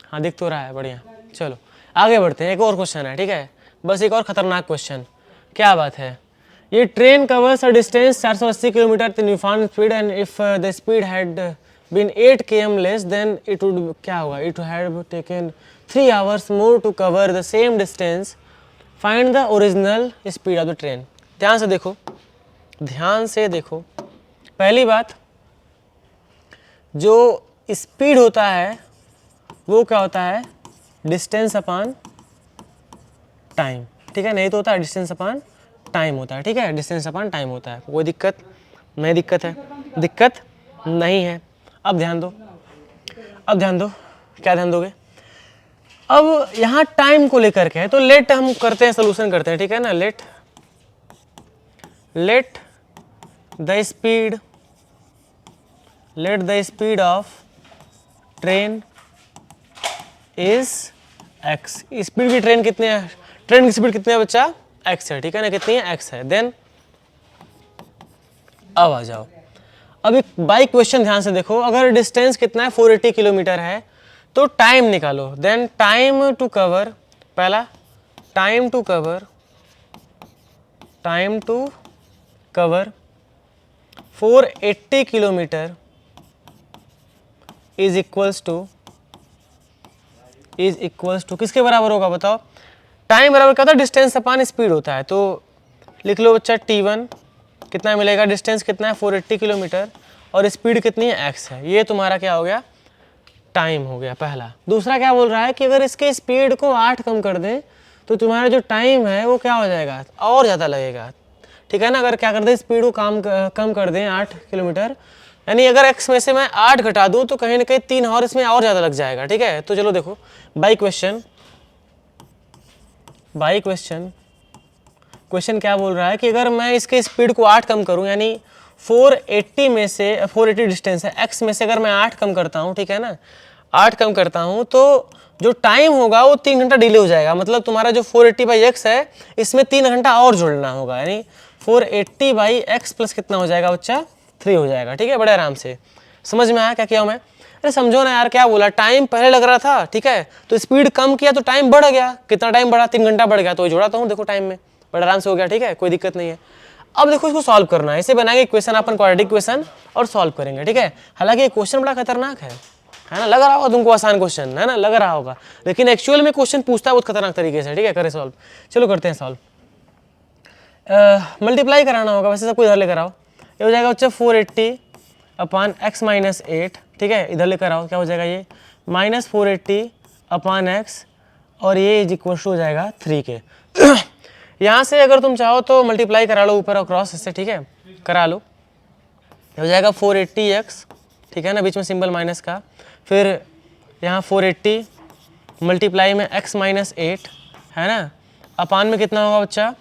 हाँ दिख तो रहा है, बढ़िया। चलो आगे बढ़ते हैं, एक और क्वेश्चन है, ठीक है, बस एक और खतरनाक क्वेश्चन, क्या बात है, ये train covers a distance 480 kilometre in uniform speed and if the speed had been 8 km less than it would क्या होगा, it had taken 3 hours more to cover the same distance, find the original speed of the train. ध्यान से देखो, ध्यान से देखो, पहली बात जो स्पीड होता है वो क्या होता है डिस्टेंस अपॉन टाइम, ठीक है, नहीं तो होता है डिस्टेंस अपॉन टाइम होता है, ठीक है, डिस्टेंस अपॉन टाइम होता है, कोई दिक्कत नहीं, दिक्कत है, दिक्कत नहीं है। अब ध्यान दो, अब ध्यान दो, क्या ध्यान दोगे, अब यहाँ टाइम को लेकर के है, तो लेट हम करते हैं, सोल्यूशन करते हैं, ठीक है ना, let the speed of train is x, speed की ट्रेन कितनी है, ट्रेन की स्पीड कितनी है बच्चा x है, ठीक है ना, कितनी है x है, देन अब आ जाओ, अब एक बाई क्वेश्चन ध्यान से देखो, अगर डिस्टेंस कितना है 480 किलोमीटर है तो टाइम निकालो, देन टाइम टू कवर, पहला time to cover 480 kilometre is equals to किसके बराबर होगा बताओ, टाइम बराबर क्या होता है डिस्टेंस अपॉन स्पीड होता है, तो लिख लो बच्चा T1 कितना मिलेगा, डिस्टेंस कितना है 480 किलोमीटर और स्पीड कितनी है x है। ये तुम्हारा क्या हो गया, टाइम हो गया पहला। दूसरा क्या बोल रहा है कि अगर इसके स्पीड को 8 कम कर दें तो तुम्हारा जो टाइम है वो क्या हो जाएगा, और ज़्यादा लगेगा, ठीक है ना। अगर क्या कर दें, स्पीड को कम कर दें 8 किलोमीटर, यानी अगर x में से मैं 8 घटा दूं तो कहीं ना कहीं 3 और इसमें और ज़्यादा लग जाएगा, ठीक है। तो चलो देखो बाई क्वेश्चन क्या बोल रहा है कि अगर मैं इसके स्पीड को 8 कम करूं, यानी 480 में से 480 डिस्टेंस है, x में से अगर मैं 8 कम करता हूं, ठीक है ना, 8 कम करता हूं तो जो टाइम होगा वो 3 घंटा डिले हो जाएगा। मतलब तुम्हारा जो 480 बाई एक्स है इसमें 3 घंटा और जोड़ना होगा, यानी 480 बाई एक्स प्लस कितना हो जाएगा बच्चा, 3 हो जाएगा, ठीक है। बड़े आराम से समझ में आया क्या किया मैं। अरे समझो ना यार, क्या बोला, टाइम पहले लग रहा था, ठीक है, तो स्पीड कम किया तो टाइम बढ़ गया। कितना टाइम बढ़ा, 3 घंटा बढ़ गया, तो जोड़ा तो हूँ देखो टाइम में, बड़ा आराम से हो गया, ठीक है, कोई दिक्कत नहीं है। अब देखो इसको सॉल्व करना है, इसे बनाएंगे इक्वेशन अपन, क्वाड्रेटिक इक्वेशन, और सॉल्व करेंगे, ठीक है। हालांकि ये क्वेश्चन बड़ा खतरनाक है ना, लग रहा होगा तुमको आसान क्वेश्चन है ना, लग रहा होगा, लेकिन एक्चुअल में क्वेश्चन पूछता है बहुत खतरनाक तरीके से, ठीक है। करें सॉल्व, चलो करते हैं सॉल्व। मल्टीप्लाई कराना होगा, वैसे सबको इधर लेकर आओ, ये हो जाएगा बच्चा 480 अपान x माइनस 8, ठीक है, इधर लेकर आओ, क्या हो जाएगा ये माइनस 480 अपान x, और ये इज इक्वल टू हो जाएगा 3 के। यहाँ से अगर तुम चाहो तो मल्टीप्लाई करा लो ऊपर और क्रॉस इससे, ठीक है, करा लो, हो जाएगा 480x, ठीक है ना, बीच में सिंबल माइनस का, फिर यहाँ 480 मल्टीप्लाई में x माइनस 8 है ना, अपान में कितना होगा बच्चा,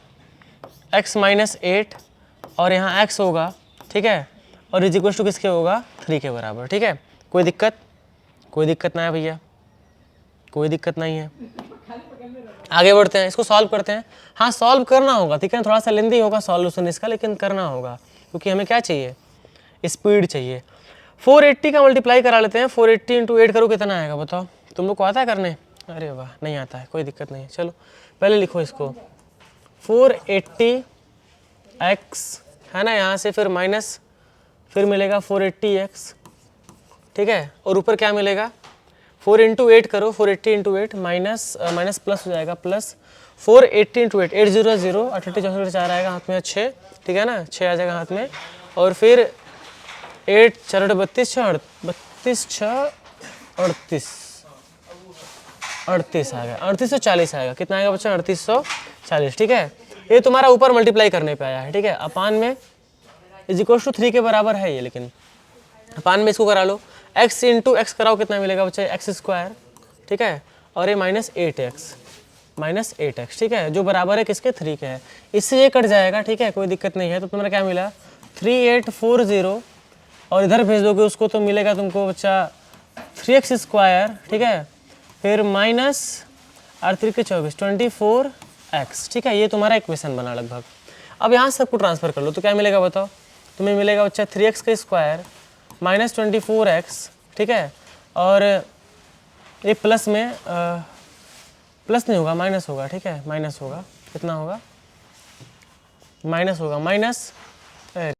x माइनस 8, और यहाँ x होगा, ठीक है, और इज इक्वल टू किसके होगा, 3 के बराबर, ठीक है। कोई दिक्कत ना है भैया, कोई दिक्कत नहीं है। आगे बढ़ते हैं, इसको सॉल्व करते हैं। हाँ सॉल्व करना होगा, ठीक है, थोड़ा सा लेंदी होगा सॉल्यूशन इसका, लेकिन करना होगा क्योंकि हमें क्या चाहिए, स्पीड चाहिए। 480 का मल्टीप्लाई करा लेते हैं, 480 इंटू 8 करो कितना आएगा बताओ, तुम लोग को आता है करने, अरे वाह नहीं आता है, कोई दिक्कत नहीं है। चलो पहले लिखो इसको 480x है ना, यहाँ से फिर माइनस, फिर मिलेगा 480x, ठीक है, और ऊपर क्या मिलेगा 4 इंटू 8 करो, 480 इंटू 8 माइनस माइनस प्लस हो जाएगा, प्लस 480 इंटू 8, 8 0 0, 88 64 4 आएगा हाथ में 6, ठीक है ना, 6 आ जाएगा हाथ में, और फिर 8 4 32 6 32 6 38 आ गया, 3840 आएगा, कितना आएगा बच्चा 3840, ठीक है। ये तुम्हारा ऊपर मल्टीप्लाई करने पे आया है, ठीक है, अपान में इज इक्वल टू 3 के बराबर है ये, लेकिन अपान में इसको करा लो, x इंटू एक्स कराओ कितना मिलेगा बच्चा, एक्स स्क्वायर, ठीक है, और ये माइनस 8x, ठीक है, जो बराबर है किसके, 3 के है, इससे ये कट जाएगा, ठीक है, कोई दिक्कत नहीं है। तो तुम्हारा क्या मिला 3840, और इधर भेज दोगे उसको तो मिलेगा तुमको बच्चा 3x स्क्वायर, ठीक है, फिर माइनस 8 3 के 24 24x, ठीक है, ये तुम्हारा इक्वेशन बना लगभग। अब यहाँ सबको ट्रांसफर कर लो तो क्या मिलेगा बताओ, तुम्हें मिलेगा बच्चा 3x का स्क्वायर माइनस 24x, ठीक है, और ये प्लस में प्लस नहीं होगा, माइनस होगा, ठीक है, माइनस होगा, कितना होगा, माइनस होगा, माइनस